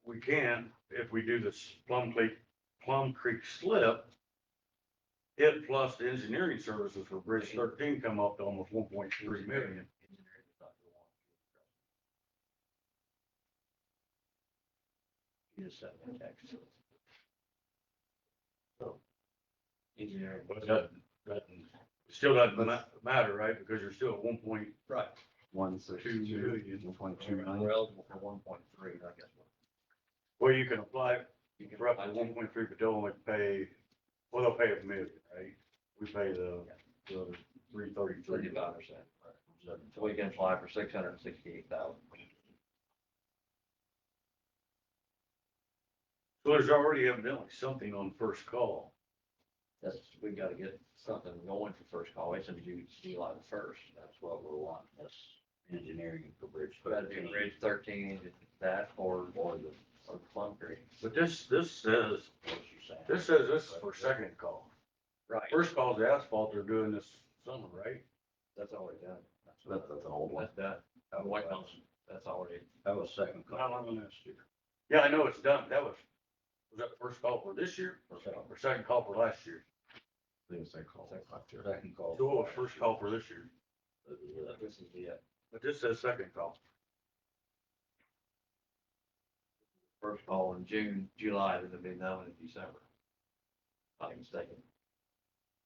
we can if we do this Plum Creek slip. It plus the engineering services for Bridge 13 come up to almost 1.3 million. You just sent me a text. Engineering. But that still doesn't matter, right? Because you're still at 1.2 Right. 162, million. 1.2 We're million. eligible for 1.3, I guess. Well, you can apply You can for up to 1.3, but they'll only pay, well, they'll pay $1 million, right? We pay the 333. 35%. So we can apply for 668,000. So there's already evidently something on first call. That's, we gotta get something going for first call. It's in July the 1st. That's what we're wanting. That's Engineering for Bridge. But that'd be Bridge 13, that or the Plum Creek. But this says, What you're saying. this is for second call. Right, First call's the asphalt they're doing this summer, right? that's already done. That's an old one. That's done. White Mountain, that's already. That was second Not call. on last year. Yeah, I know it's done. Was that the first call for this year or second call for last year? I think it's like called. Second call. So what was first call for this year? This is the But this says second call. first call in June, July, then it'll be known in December. If I'm not mistaken.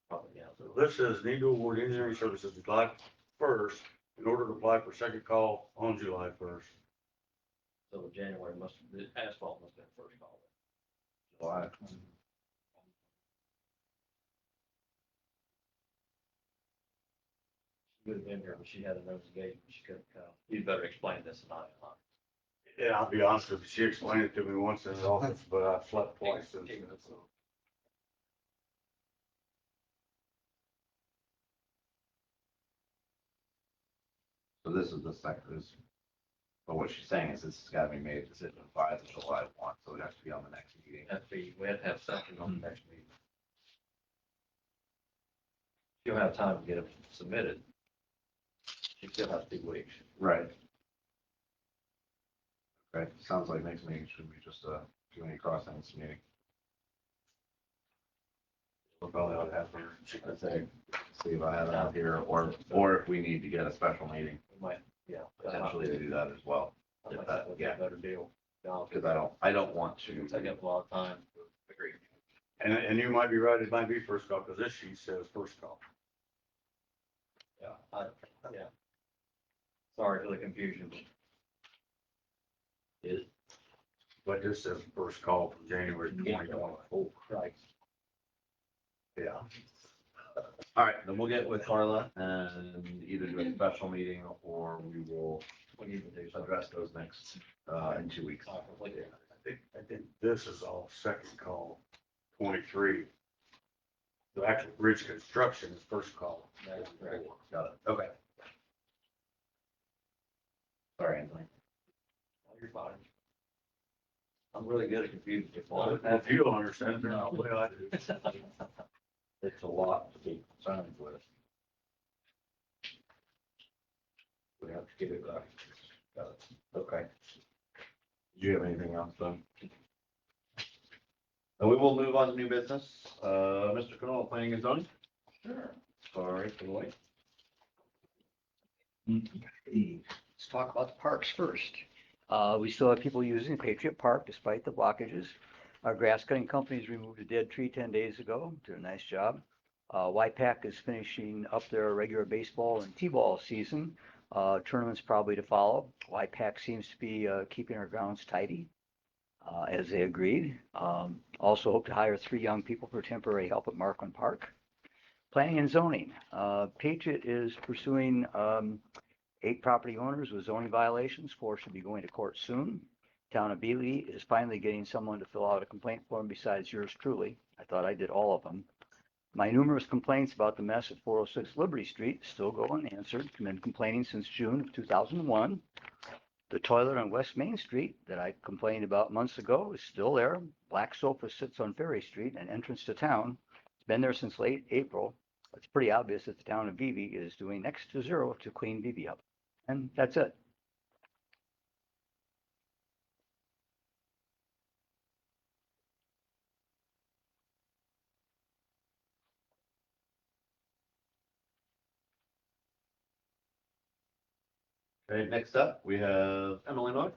Probably, yeah. So this says need to award engineering services July 1st in order to apply for second call on July 1st. So January the asphalt must have been first call. July. She would have been here, but she had another engagement. She couldn't come. You'd better explain this than I am. Yeah, I'll be honest with you. She explained it to me once in the office, but I slept twice since then, so. So this is the second, this, but what she's saying is this has got to be made a decision by the July 1, so it has to be on the next meeting. We have to have something on the next meeting. She'll have time to get it submitted. She still has 2 weeks. Right. Right, sounds like next meeting should be just a community crossings meeting. We'll probably ought to have her, I'd say, see if I have it out here, or if we need to get a special meeting, We might, yeah. potentially to do that as well. I think that would be a better deal. Because I don't want to. Take up a lot of time. Agreed. And you might be right, it might be first call, because this sheet says first call. Yeah, yeah. Sorry for the confusion. But this says first call from January 2020. Oh, right. Yeah. All right, then we'll get with Carla and either do a special meeting or we will We need to do something. address those next, in 2 weeks. Completely. I think this is all second call, 23. The actual bridge construction is first call. That's correct. Got it, okay. Sorry, Anthony. Oh, you're fine. I'm really good at confusing people. If you don't understand it, no way I do. It's a lot to be concerned with. We have to get it right. Got it. Okay. Do you have anything else, then? And we will move on to new business. Mr. Canola, planning and zoning? Sure. Sorry for the wait. Let's talk about the parks first. We still have people using Patriot Park despite the blockages. Our grass cutting companies removed a dead tree 10 days ago. Did a nice job. YPAC is finishing up their regular baseball and T-ball season. Tournaments probably to follow. YPAC seems to be keeping our grounds tidy, as they agreed. Also hope to hire 3 young people for temporary help at Markland Park. Planning and zoning. Patriot is pursuing 8 property owners with zoning violations. 4 should be going to court soon. Town of Bealey is finally getting someone to fill out a complaint form besides yours truly. I thought I did all of them. My numerous complaints about the mess at 406 Liberty Street still go unanswered. I've been complaining since June of 2001. The toilet on West Main Street that I complained about months ago is still there. Black sofa sits on Ferry Street, an entrance to town. It's been there since late April. It's pretty obvious that the town of Beebe is doing next to zero to clean Beebe up. And that's it. Okay, next up, we have Emily Miller.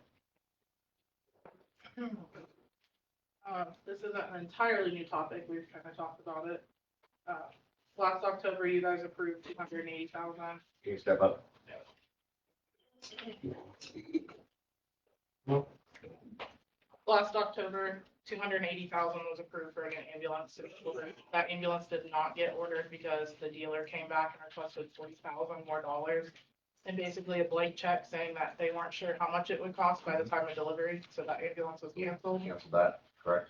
This isn't an entirely new topic, we've kind of talked about it. Last October, you guys approved 280,000. Can you step up? Last October, 280,000 was approved for an ambulance. That ambulance did not get ordered because the dealer came back and requested 40,000 more dollars. And basically a blank check saying that they weren't sure how much it would cost by the time of delivery, so that ambulance was canceled. Cancel that, correct?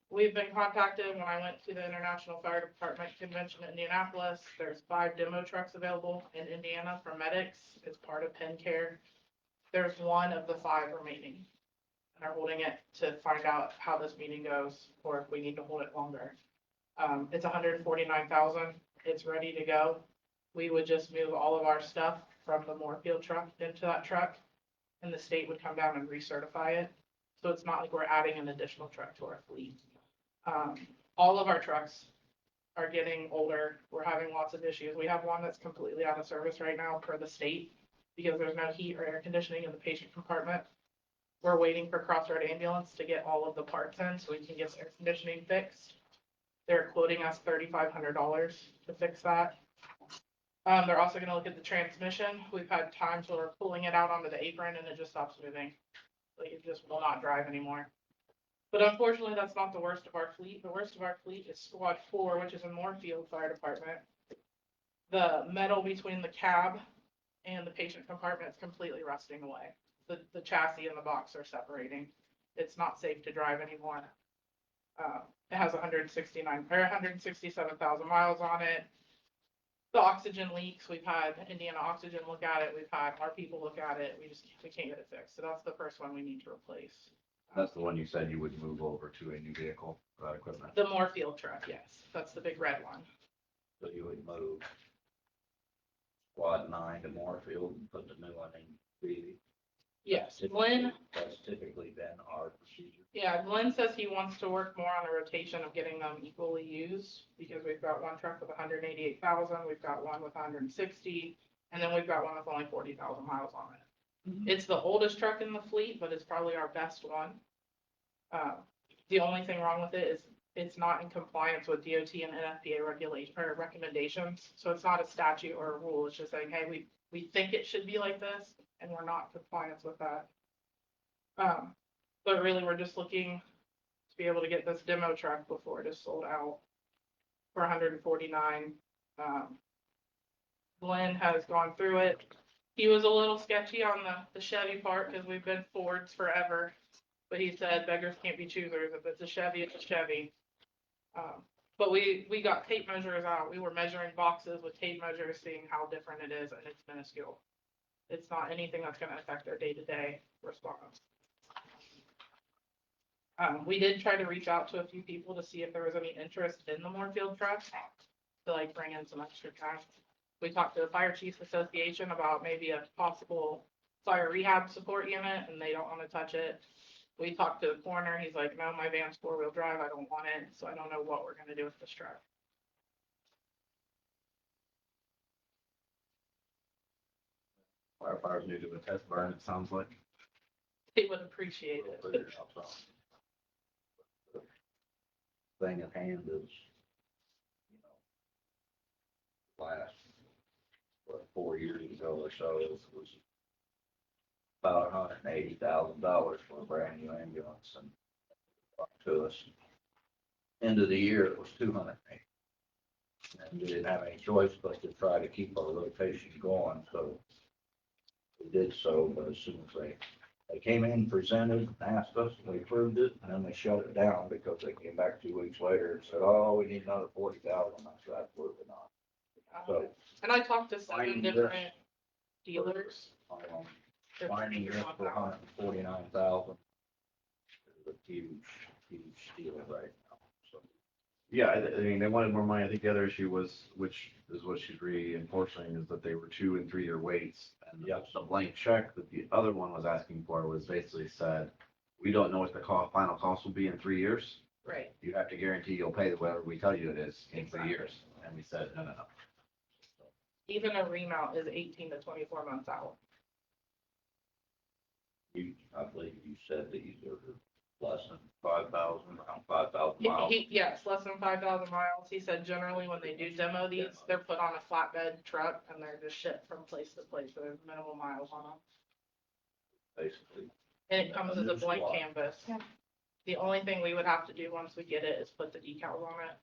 We've been contacted when I went to the International Fire Department Convention in Indianapolis. There's 5 demo trucks available in Indiana for medics. It's part of Penn Care. There's one of the 5 remaining. And are holding it to find out how this meeting goes, or if we need to hold it longer. It's 149,000. It's ready to go. We would just move all of our stuff from the Moorfield truck into that truck, and the state would come down and recertify it. So it's not like we're adding an additional truck to our fleet. All of our trucks are getting older. We're having lots of issues. We have one that's completely out of service right now per the state because there's no heat or air conditioning in the patient compartment. We're waiting for Crossroad Ambulance to get all of the parts in so we can get air conditioning fixed. They're quoting us $3,500 to fix that. They're also going to look at the transmission. We've had times where we're pulling it out onto the apron and it just stops moving. Like it just will not drive anymore. But unfortunately, that's not the worst of our fleet. The worst of our fleet is Squad 4, which is in Moorfield Fire Department. The metal between the cab and the patient compartment is completely rusting away. The chassis and the box are separating. It's not safe to drive anymore. It has 167,000 miles on it. The oxygen leaks. We've had Indiana Oxygen look at it. We've had our people look at it. We can't get it fixed. So that's the first one we need to replace. That's the one you said you would move over to a new vehicle, equipment. The Moorfield truck, yes. That's the big red one. So you would move Squad 9 to Moorfield and put the new one in Greeley. Yes, Glenn, That's typically been our procedure. yeah, Glenn says he wants to work more on a rotation of getting them equally used because we've got one truck with 188,000, we've got one with 160, and then we've got one with only 40,000 miles on it. It's the oldest truck in the fleet, but it's probably our best one. The only thing wrong with it is it's not in compliance with DOT and NFPA regulation or recommendations. So it's not a statute or a rule. It's just saying, hey, we think it should be like this, and we're not in compliance with that. But really, we're just looking to be able to get this demo truck before it is sold out for 149. Glenn has gone through it. He was a little sketchy on the Chevy part because we've been Fords forever. But he said beggars can't be choosers. If it's a Chevy, it's a Chevy. But we got tape measures out. We were measuring boxes with tape measures, seeing how different it is, and it's minuscule. It's not anything that's going to affect our day-to-day response. We did try to reach out to a few people to see if there was any interest in the Moorfield truck to like bring in some extra cash. We talked to the Fire Chiefs Association about maybe a possible fire rehab support unit, and they don't want to touch it. We talked to the coroner. He's like, no, my van's 4-wheel drive. I don't want it. So I don't know what we're going to do with this truck. Firefighters need to do a test burn, it sounds like. They would appreciate it. Thing at hand is, last, 4 years ago or so, it was about $180,000 for a brand new ambulance, and up to us. End of the year, it was $280,000. And we didn't have any choice but to try to keep our rotation going, so we did so. But as soon as they came in, presented, asked us, and we approved it, and then they shut it down because they came back 2 weeks later and said, oh, we need another 40,000. I said, absolutely not. So And I talked to 7 Finding different this- dealers. They're finding this figuring for it out. $149,000 is a huge, huge deal right now. So Yeah, I mean, they wanted more money. I think the other issue was, which is what she's reinforcing, is that they were 2- and 3-year waits. And the blank check that the other one was asking for was basically said, we don't know what the final cost will be in 3 years. Right. You have to guarantee you'll pay whatever we tell you it is in 3 years. And we said, no. Even a remount is 18 to 24 months out. I believe you said these are less than 5,000, around 5,000 miles. Yes, less than 5,000 miles. He said generally when they do demo these, they're put on a flatbed truck and they're just shipped from place to place. So there's minimal miles on them. Basically. And it comes as a new blank squad. canvas. The only thing we would have to do once we get it is put the decals on it.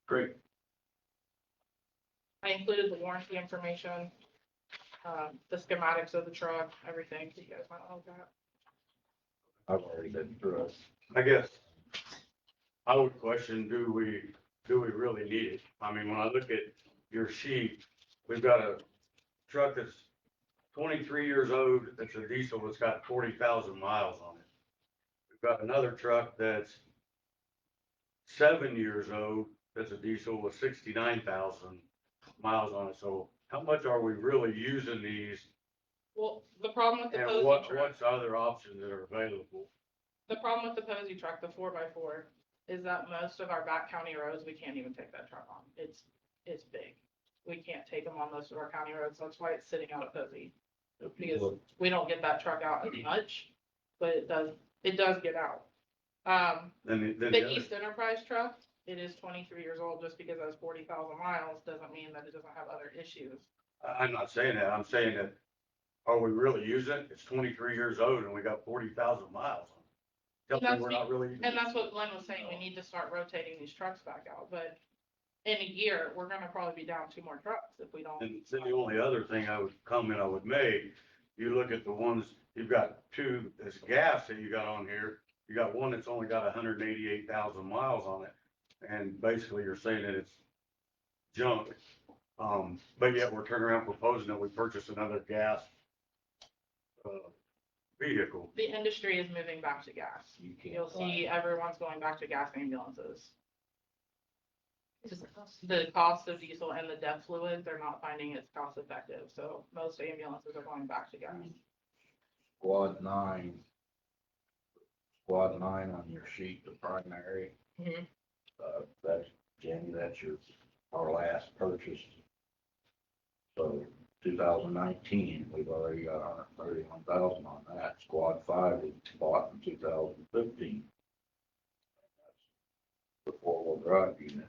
Great. I included the warranty information, the schematics of the truck, everything. So you guys might look at. I've already been through it. I guess I would question, do we really need it? I mean, when I look at your sheet, we've got a truck that's 23 years old, it's a diesel, that's got 40,000 miles on it. We've got another truck that's 7 years old, that's a diesel with 69,000 miles on it. So how much are we really using these? Well, the problem with the And Posey what's truck, other options that are available? the problem with the Posey truck, the 4x4, is that most of our back county roads, we can't even take that truck on. It's big. We can't take them on most of our county roads. That's why it's sitting out at Posey. Because we don't get that truck out as much, but it does get out. Then The East Enterprise truck, it is 23 years old. Just because it has 40,000 miles doesn't mean that it doesn't have other issues. I'm not saying that. I'm saying that, are we really using it? It's 23 years old and we got 40,000 miles on it. And Tell me that's we're not really. And that's what Glenn was saying. We need to start rotating these trucks back out. But in a year, we're gonna probably be down 2 more trucks if we don't. And then the only other thing I would make, you look at the ones, you've got two, this gas that you got on here, you got one that's only got 188,000 miles on it. And basically you're saying that it's junk. But yet we're turning around proposing that we purchase another gas vehicle. The industry is moving back to gas. You can't You'll see find- everyone's going back to gas ambulances. Just the cost of diesel and the DEF fluid, they're not finding it's cost effective. So most ambulances are going back to gas. Squad 9 on your sheet, the primary. Mhm. That's, Jenny, that's our last purchase. So 2019, we've already got 131,000 on that. Squad 5 was bought in 2015. That's the 4-wheel drive unit.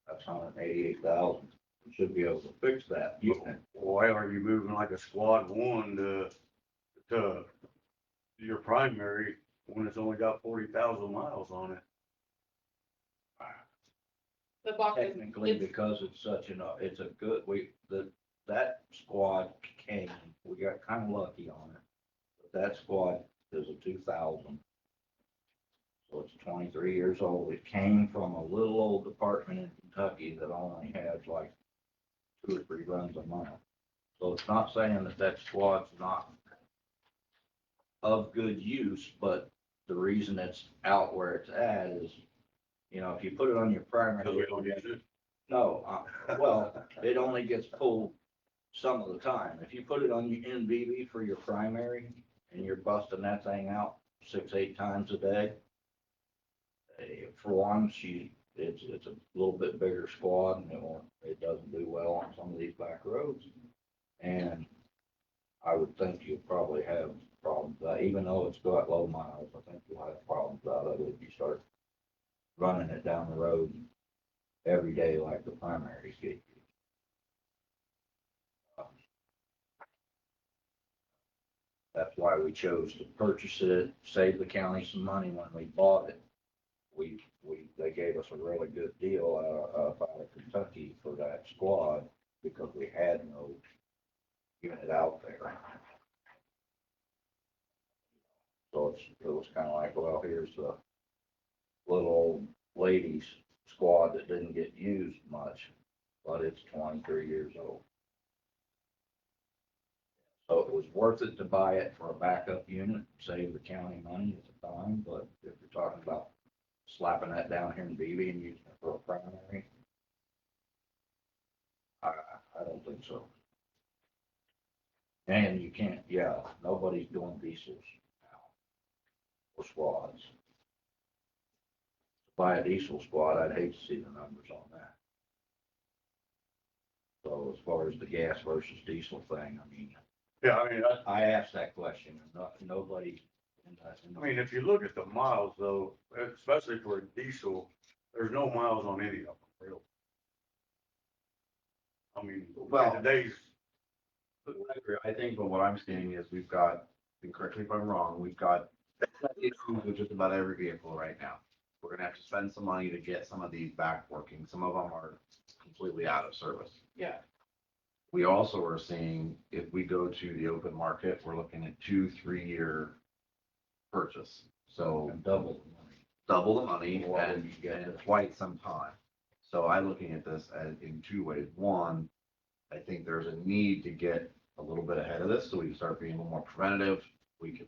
That's 188,000. We should be able to fix that unit. Why are you moving like a squad 1 to your primary when it's only got 40,000 miles on it? The box is, Technically, because it's such it's a good, that squad came, we got kind of lucky on it. But that squad is a 2000. So it's 23 years old. It came from a little old department in Kentucky that only has like 2 or 3 runs a month. So it's not saying that squad's not of good use, but the reason it's out where it's at is, if you put it on your primary. Because we don't use it. No, well, it only gets pulled some of the time. If you put it on your NBB for your primary and you're busting that thing out 6-8 times a day, for one, it's a little bit bigger squad and it doesn't do well on some of these back roads. And I would think you'll probably have problems, even though it's got low miles, I think you'll have problems out of it if you start running it down the road every day like the primaries get you. That's why we chose to purchase it, save the county some money when we bought it. They gave us a really good deal out of Kentucky for that squad because we had no unit out there. So it was kind of like, well, here's the little old ladies squad that didn't get used much, but it's 23 years old. So it was worth it to buy it for a backup unit, save the county money at the time, but if you're talking about slapping that down here in BB and using it for a primary, I don't think so. And you can't, nobody's doing diesels now or squads. buy a diesel squad, I'd hate to see the numbers on that. So as far as the gas versus diesel thing, I mean, Yeah, I mean, I asked that question, and nobody. I mean, if you look at the miles though, especially for a diesel, there's no miles on any of them, really. I mean, Well- in today's, I think, but what I'm seeing is we've got, and correct me if I'm wrong, we've got issues with just about every vehicle right now. We're gonna have to spend some money to get some of these back working. Some of them are completely out of service. Yeah. We also are seeing, if we go to the open market, we're looking at 2-3 year purchase. So Double the money. double the money Why and, would you get and it? quite some time. So I'm looking at this as in two ways. One, I think there's a need to get a little bit ahead of this so we can start being a little more preventative. We've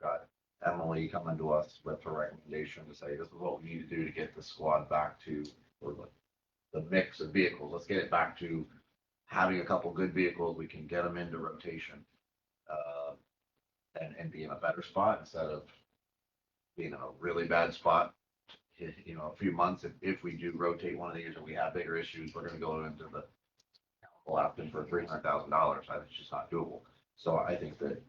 got Emily coming to us with her recommendation to say, this is what we need to do to get the squad back to, or the mix of vehicles. Let's get it back to having a couple good vehicles. We can get them into rotation, and be in a better spot instead of being in a really bad spot. You know, a few months, if we do rotate one of these or we have bigger issues, we're gonna go into the option for $300,000. It's just not doable. So I think that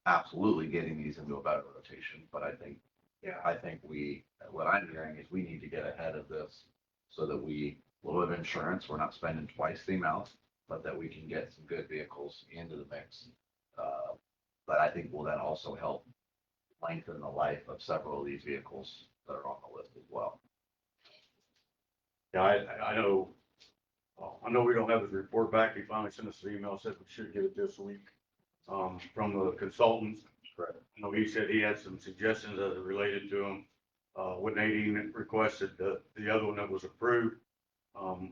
absolutely getting these into a better rotation, but I think what I'm hearing is we need to get ahead of this so that a little bit of insurance, we're not spending twice the amount, but that we can get some good vehicles into the mix. But I think will then also help lengthen the life of several of these vehicles that are on the list as well. yeah, I know, I know we don't have his report back. He finally sent us an email, said we should get it this week, from the consultant. Correct. You know, he said he had some suggestions as it related to him. When Nadine requested the other one that was approved,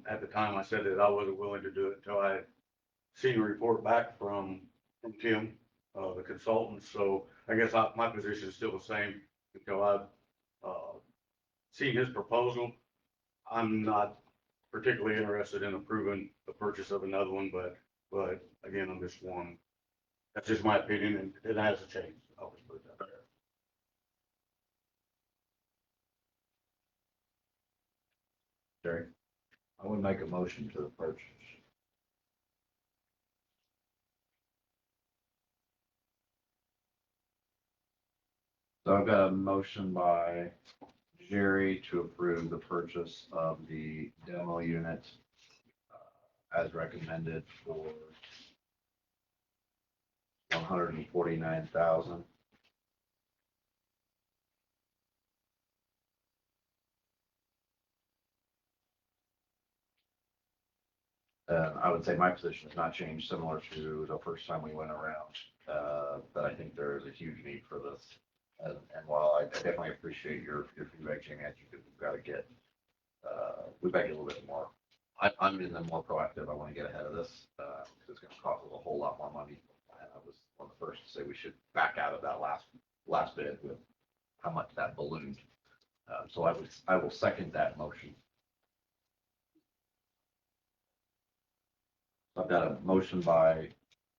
at the time I said that I wasn't willing to do it until I had seen a report back from Tim, the consultant. So I guess my position is still the same until I've, seen his proposal. I'm not particularly interested in approving the purchase of another one, but again, on this one, that's just my opinion, and it hasn't changed. I'll just put it that way. Jerry, I would make a motion to the purchase. So I've got a motion by Jerry to approve the purchase of the demo unit as recommended for $149,000. I would say my position has not changed, similar to the first time we went around. But I think there is a huge need for this. And while I definitely appreciate your feedback, Jamie, I think that we've got to get a little bit more. I'm in the more proactive. I want to get ahead of this because it's going to cost us a whole lot more money. And I was one of the first to say we should back out of that last bid with how much that ballooned. So I will second that motion. I've got a motion by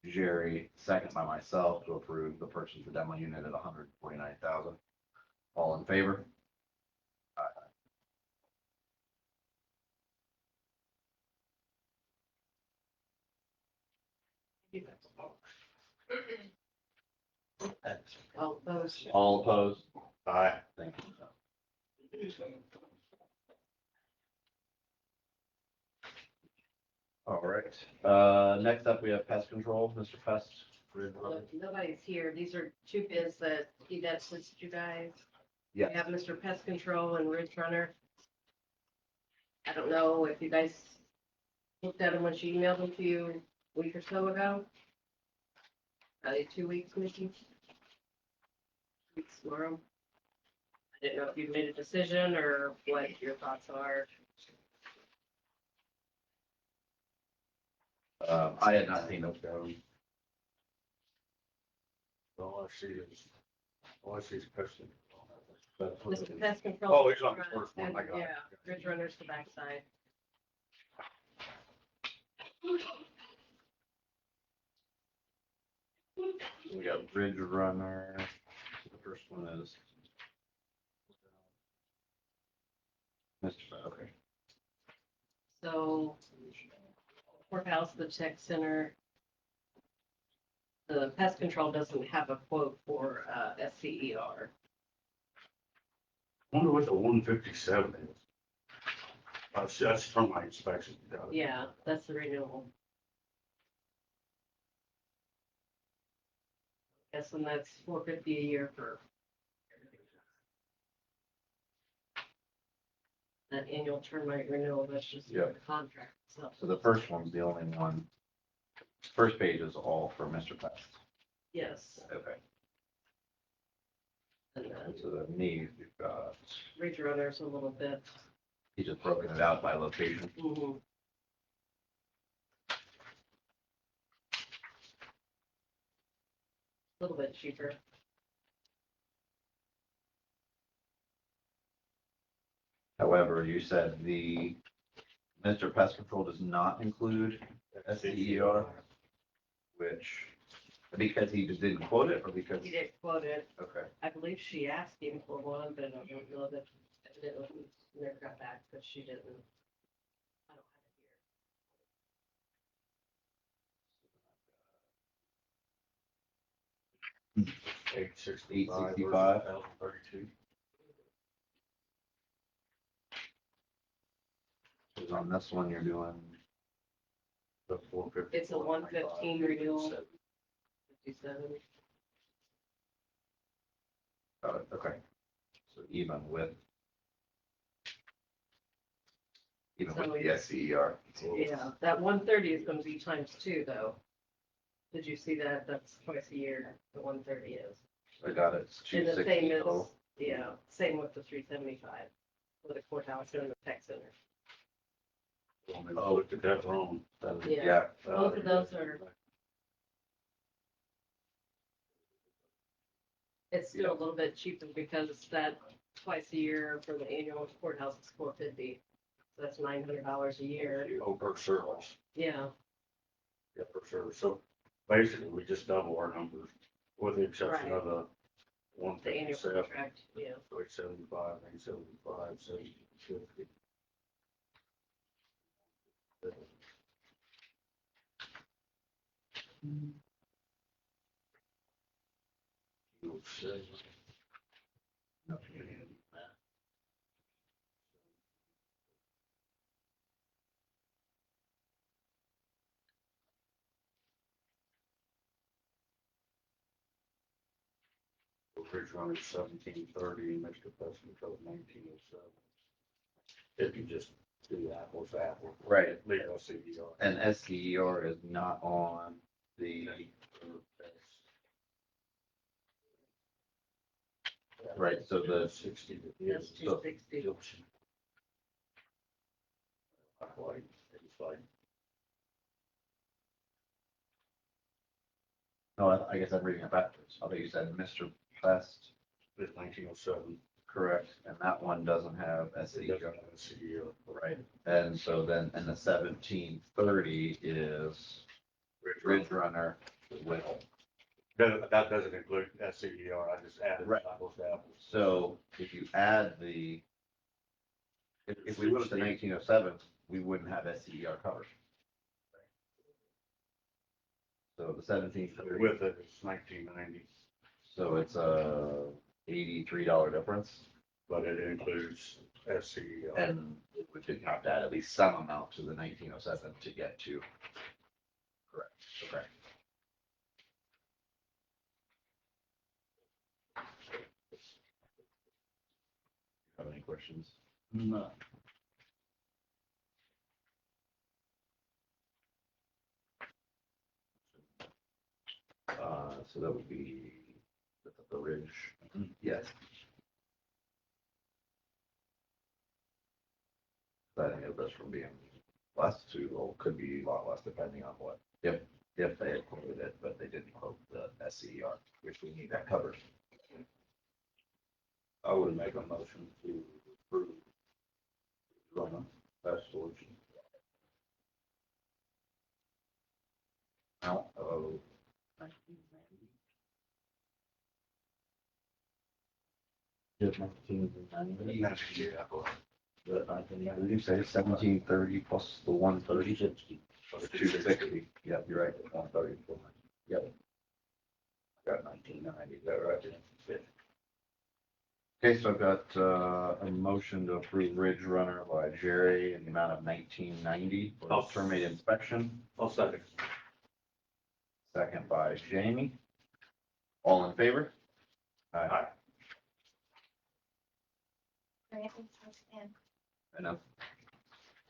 Jerry, second by myself to approve the purchase of the demo unit at $149,000. All in favor? All those. All opposed? Aye. Thank you. All right. Next up, we have pest control, Mr. Pest. Nobody's here. These are two bids that he did since you guys. Yeah. We have Mr. Pest Control and Ridge Runner. I don't know if you guys looked at them when she emailed them to you a week or so ago. 2 weeks, maybe. Weeks tomorrow. I didn't know if you'd made a decision or what your thoughts are. I had not seen those go. All I see is question. Mr. Pest Control. Oh, he's on the first one. I got it. Yeah, Ridge Runner's the backside. We got Ridge Runner. The first one is So courthouse, the tech center. The pest control doesn't have a quote for, SCER. Wonder what the 157 is. That's from my inspection. Yeah, that's the renewal. Guessing that's $450 a year for that annual termite renewal, that's just Yeah. the contract itself. So the first one's the only one. First page is all for Mr. Pest. Yes, Okay. and then So the need, we've got, Ridge Runner's a little bit. he just broken it out by location. Mhm. A little bit cheaper. However, you said the Mr. Pest Control does not include SCER, which, because he just didn't quote it or because, He didn't quote it. okay. I believe she asked him for one, but I don't know that, evidently never got back, but she didn't. I don't have it here. 865. 32. Because on this one, you're doing, The 450. It's a 115 renewal. 57. okay. So even with So the SCER. Yeah, that 130 is gonna be times 2 though. Did you see that? That's twice a year, the 130 is. I got it. It's And the 260 same is, total. yeah, same with the 375 for the courthouse and the tech center. Oh, looked at that wrong. Yeah. Both of those are, it's still a little bit cheaper because that twice a year for the annual courthouse is $450. So that's $900 a year. Oh, per service. Yeah, Yeah, per service. So basically, we just double our numbers with the exception of the the annual 157. contract, yeah. 875, 875, 750. Ridge Runner 1730, Mr. Pest Control 1907. If you just do apples to apples. Right. Leave LCDR. And SCER is not on the, right, so the, 60. That's 260. Like, it's like, no, I guess I'm reading it backwards. I thought you said Mr. Pest, it's 1907. correct, and that one doesn't have It SCER. doesn't have a CDO. Right, and so then, and the 1730 is Ridge Runner with, That doesn't include SCDR. I just added Right. apples to apples. so if you add the, if we went to 1907, we wouldn't have SCER covered. So the 1730, With it, it's 1990, so it's a $83 difference, but it includes SCDR. and we would have to add at least some amount to the 1907 to get to. Correct, okay. Have any questions? No. So that would be the Ridge, yes. I think it goes from being less to, well, could be a lot less depending on what, if they had quoted it, but they didn't quote the SCER, which we need that covered. I would make a motion to approve Runner Pest Solution. Out of Yeah. Did you say 1730 plus the 130? 260. The 260. Yep, you're right, 130. Yep. Got 1990, is that right? Okay, so I've got a motion to approve Ridge Runner by Jerry in the amount of 1990 for I'll- termite inspection. I'll second. Second by Jamie. All in favor? Aye. I know.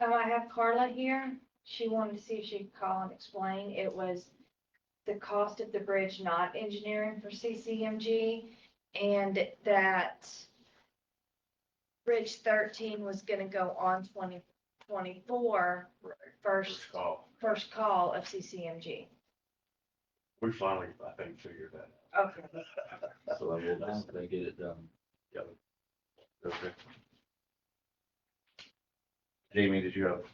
I have Carla here. She wanted to see if she could call and explain. It was the cost of the bridge, not engineering for CCMG, and that Bridge 13 was gonna go on 2024, First call. first call of CCMG. We finally, I think, figured that out. Okay. So then we'll just, They get it done. okay. Jamie, did you have,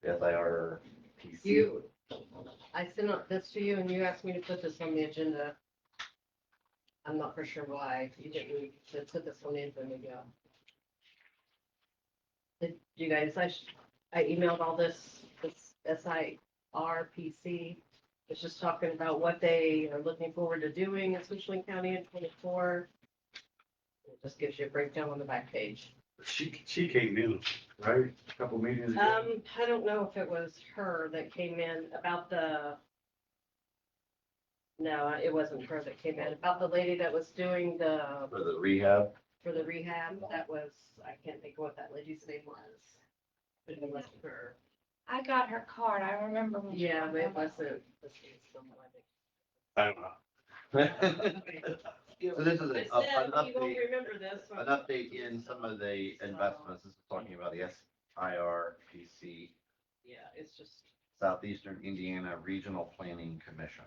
SIRPC? I sent out this to you and you asked me to put this on the agenda. I'm not for sure why you didn't put this on the agenda yet. Did you guys, I emailed all this SIRPC. It's just talking about what they are looking forward to doing in Switchland County in 24. It just gives you a breakdown on the back page. She came in, right, a couple meetings ago. I don't know if it was her that came in about no, it wasn't her that came in, about the lady that was doing For the rehab? for the rehab. That was, I can't think of what that lady's name was. But it wasn't her. I got her card. I remember. when she Yeah, came but it over. wasn't. This is someone I don't know. So this is I an said, you won't update, remember this. an update in some of the investments. This is talking about the SIRPC, Yeah, it's just, Southeastern Indiana Regional Planning Commission.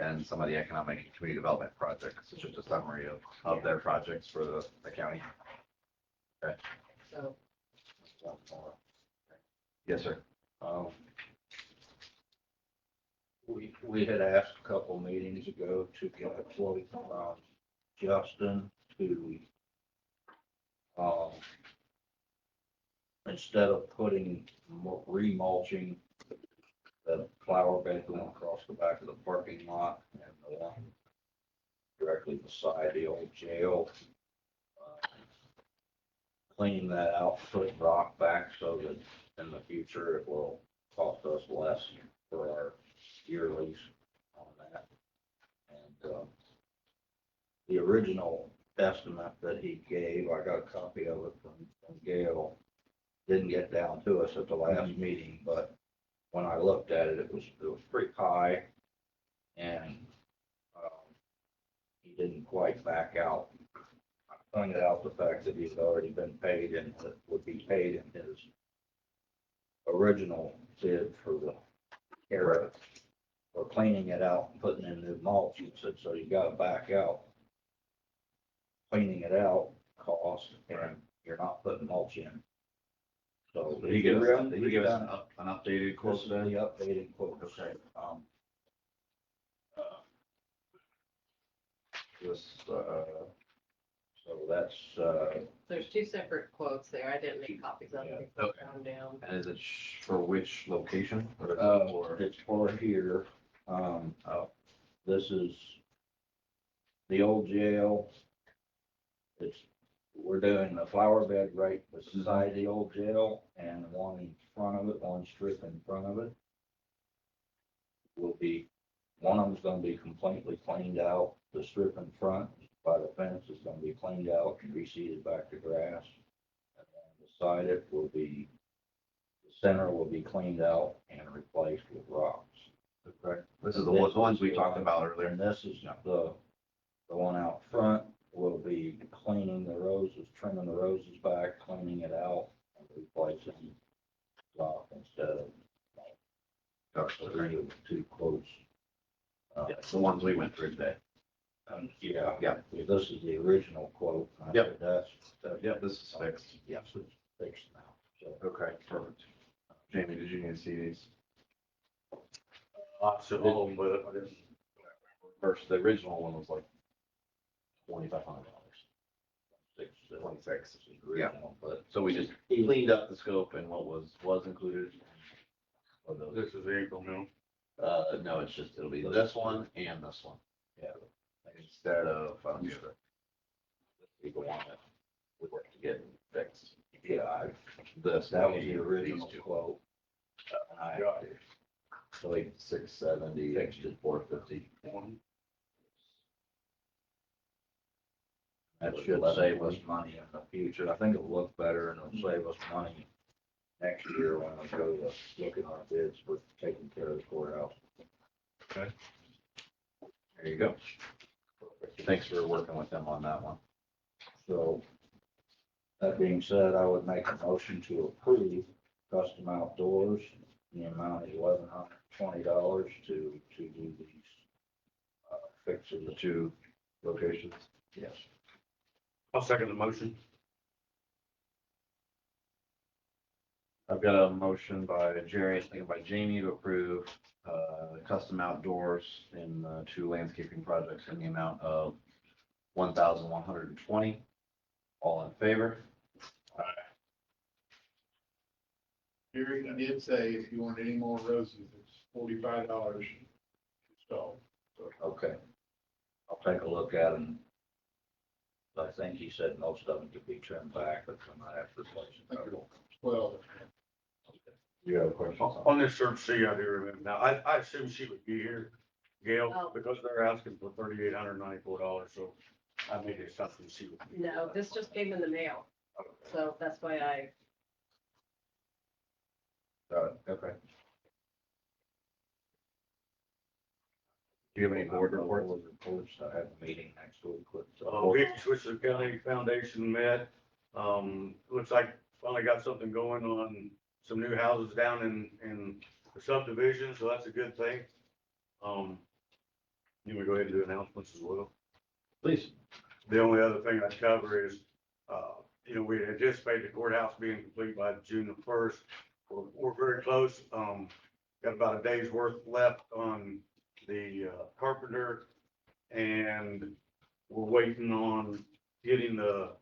And some of the economic and community development projects. It's just a summary of their projects for the county. so, Yes, sir. We had asked a couple meetings ago to get a quote from Justin to, instead of putting remulching the flower bed going across the back of the parking lot and the one directly beside the old jail, cleaning that out, putting rock back so that in the future it will cost us less for our year lease on that. And, the original estimate that he gave, I got a copy of it from Gail, didn't get down to us at the last meeting, but when I looked at it, it was pretty high. And, he didn't quite back out. I pointed out the fact that he'd already been paid and it would be paid in his original bid for the area. For cleaning it out and putting in new mulch, he said, so you gotta back out. Cleaning it out cost, and you're not putting mulch in. So. Did he give us an updated This quote is then? the updated quote. Okay. This, so that's, there's two separate quotes there. I didn't make copies of them. I Okay. found them down. And is it for which location? Or is it for- it's for here, this is the old jail. We're doing the flower bed right beside the old jail and one in front of it, one strip in front of it. One of them's gonna be completely cleaned out. The strip in front by the fence is gonna be cleaned out and reseeded back to grass. And then beside it will be, the center will be cleaned out and replaced with rocks. Okay. This is the ones we talked about earlier. And this is the one out front will be cleaning the roses, trimming the roses back, cleaning it out, and replacing rock instead of. So these are the two quotes. It's the ones we went through today. Yeah, this is the original quote. I Yep. said, That's, Yep, this is fixed. yes, it's fixed now, so. Okay, perfect. Jamie, did you need to see these? Lots of them, but I didn't. First, the original one was like $2,500. 6, 26. Yeah, but, so we just cleaned up the scope and what was included. Of those. This is the April mill. No, it's just, it'll be this one and this one. Yeah. Instead of, people want it, we work to get fixed. Yeah, that was the original quote. I like 670, fixed at 450. That should save us money in the future. I think it'll look better and it'll save us money next year when we go to look at our bids for taking care of the courthouse. There you go. Thanks for working with them on that one. So, that being said, I would make a motion to approve custom outdoors. The amount is $1,120 to do these, fixes the two locations. Yes. I'll second the motion. I've got a motion by Jerry, a second by Jamie to approve, custom outdoors in two landscaping projects in the amount of 1,120. All in favor? Gary, he did say if you want any more roses, it's $45 installed. Okay. I'll take a look at them. I think he said most of them could be trimmed back, but I might have to replace I think them. it's 12. You have a question? On this search C, I do remember. Now, I assume she would be here, Gail, Oh. because they're asking for $3,894, so I made the assumption she would be. No, this just came in the mail, so that's why I, Okay. Do you have any board reports? Reports. I have a meeting next week with. Beach Switzerland County Foundation met. Looks like finally got something going on some new houses down in the subdivision, so that's a good thing. You want to go ahead and do announcements as well? Please. The only other thing I'd cover is, we anticipate the courthouse being complete by June the 1st. We're very close. Got about a day's worth left on the carpenter, and we're waiting on getting the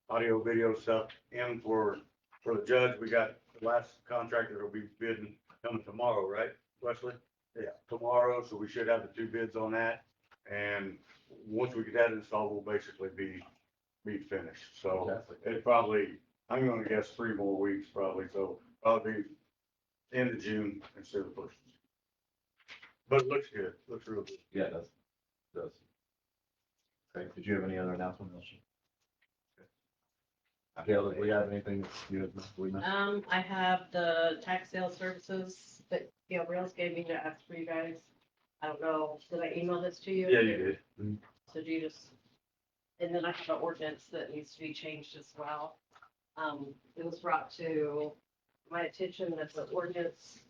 audio video stuff in for the judge. We got the last contractor that'll be bidding coming tomorrow, right, Wesley? Yeah, tomorrow, so we should have the two bids on that. And once we get that installed, we'll basically be finished. So it probably, I'm gonna guess 3 more weeks probably, so probably end of June instead of first. But it looks good, looks real good. Yeah, it does. Okay, did you have any other announcements? Gail, did we have anything we missed? I have the tax sale services that Gabriel's gave me to ask for you guys. I don't know, did I email this to you? Yeah, you did. So do you just, and then I have an ordinance that needs to be changed as well. It was brought to my attention that the ordinance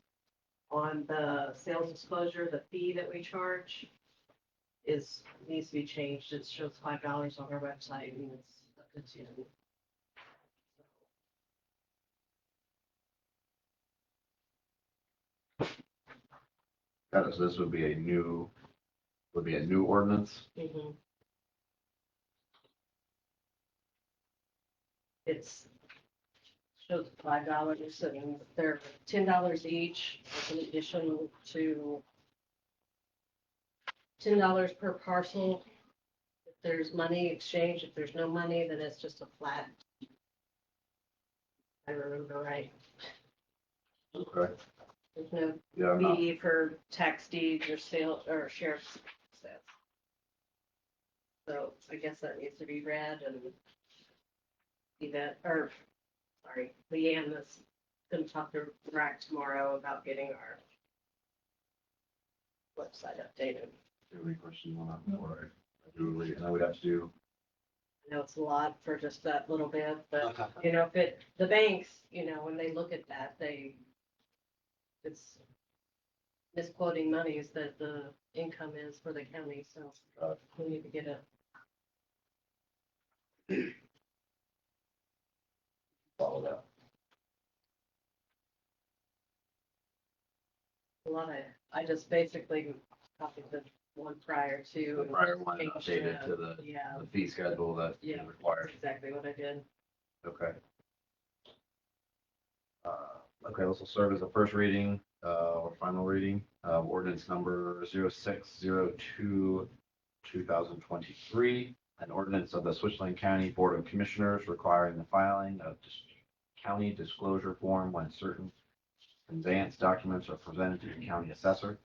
on the sales disclosure, the fee that we charge needs to be changed. It shows $5 on our website and it's up to 10. Got it, so this would be a new ordinance. Mhm. It's shows $5 and they're $10 each, in addition to $10 per parcel. If there's money exchange, if there's no money, then it's just a flat. I remember right. Okay. There's no Yeah, I'm not, fee for tax deeds or sale or sheriff's sales. So I guess that needs to be read and Leanne is gonna talk to Rack tomorrow about getting our website updated. do you have any questions on that? All right. I do agree, and I would have to do. I know it's a lot for just that little bit, but the banks, when they look at that, it's misquoting monies that the income is for the county, so we need to get it. Follow that. I just basically copied the one prior to. The prior one Change updated to the Yeah, fee schedule that is Yeah. required. that's exactly what I did. Okay. Okay, this will serve as a first reading, or final reading, ordinance number 0602, 2023. An ordinance of the Switzerland County Board of Commissioners requiring the filing of county disclosure form when certain advance documents are presented to the county assessor.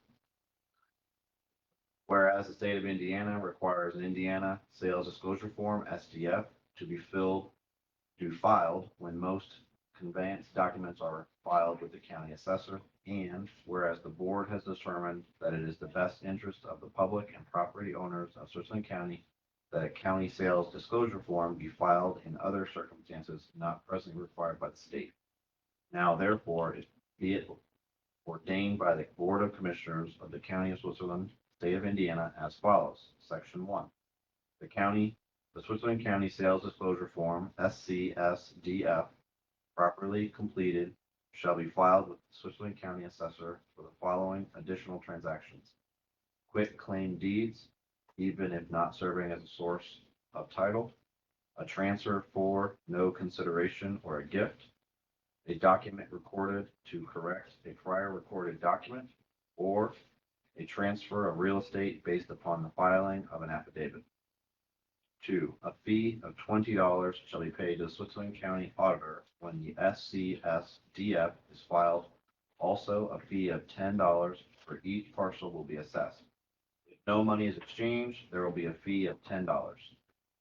Whereas the state of Indiana requires an Indiana Sales Disclosure Form, SDF, to be filed when most conveyance documents are filed with the county assessor. And whereas the board has determined that it is the best interest of the public and property owners of Switzerland County that a county sales disclosure form be filed in other circumstances not presently required by the state. Now therefore, be it ordained by the Board of Commissioners of the County of Switzerland, State of Indiana, as follows. Section 1. The Switzerland County Sales Disclosure Form, SCSDF, properly completed, shall be filed with the Switzerland County Assessor for the following additional transactions: quit claim deeds, even if not serving as a source of title, a transfer for no consideration or a gift, a document recorded to correct a prior recorded document, or a transfer of real estate based upon the filing of an affidavit. 2, a fee of $20 shall be paid to the Switzerland County Auditor when the SCSDF is filed. Also, a fee of $10 for each parcel will be assessed. If no money is exchanged, there will be a fee of $10.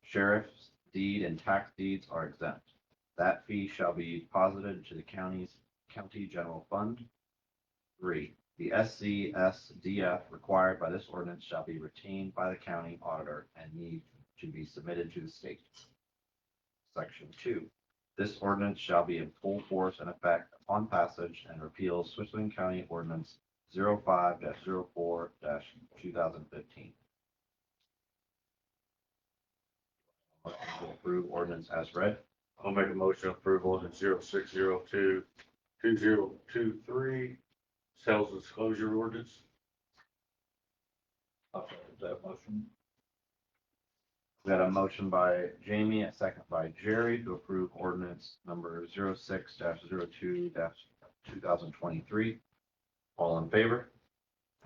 Sheriff's deed and tax deeds are exempt. That fee shall be deposited to the county general fund. 3, the SCSDF required by this ordinance shall be retained by the county auditor and need to be submitted to the state. Section 2. This ordinance shall be in full force and effect upon passage and repeals Switzerland County Ordinance 05-04-2015. Motion to approve ordinance as read. I'll make a motion to approve ordinance 0602, 2023, sales disclosure ordinance. I'll second that motion. We got a motion by Jamie, a second by Jerry to approve ordinance number 06-02-2023. All in favor?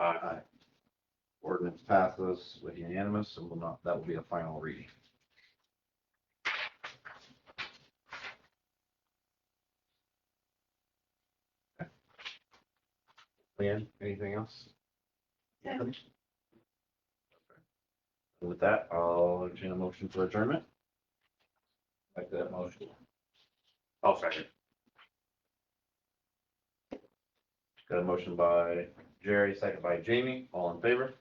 Aye. Ordinance passes with unanimous and that will be a final reading. Okay. Leanne, anything else? Yeah. With that, I'll entertain a motion for adjournment. Like that motion. I'll second. Got a motion by Jerry, second by Jamie. All in favor?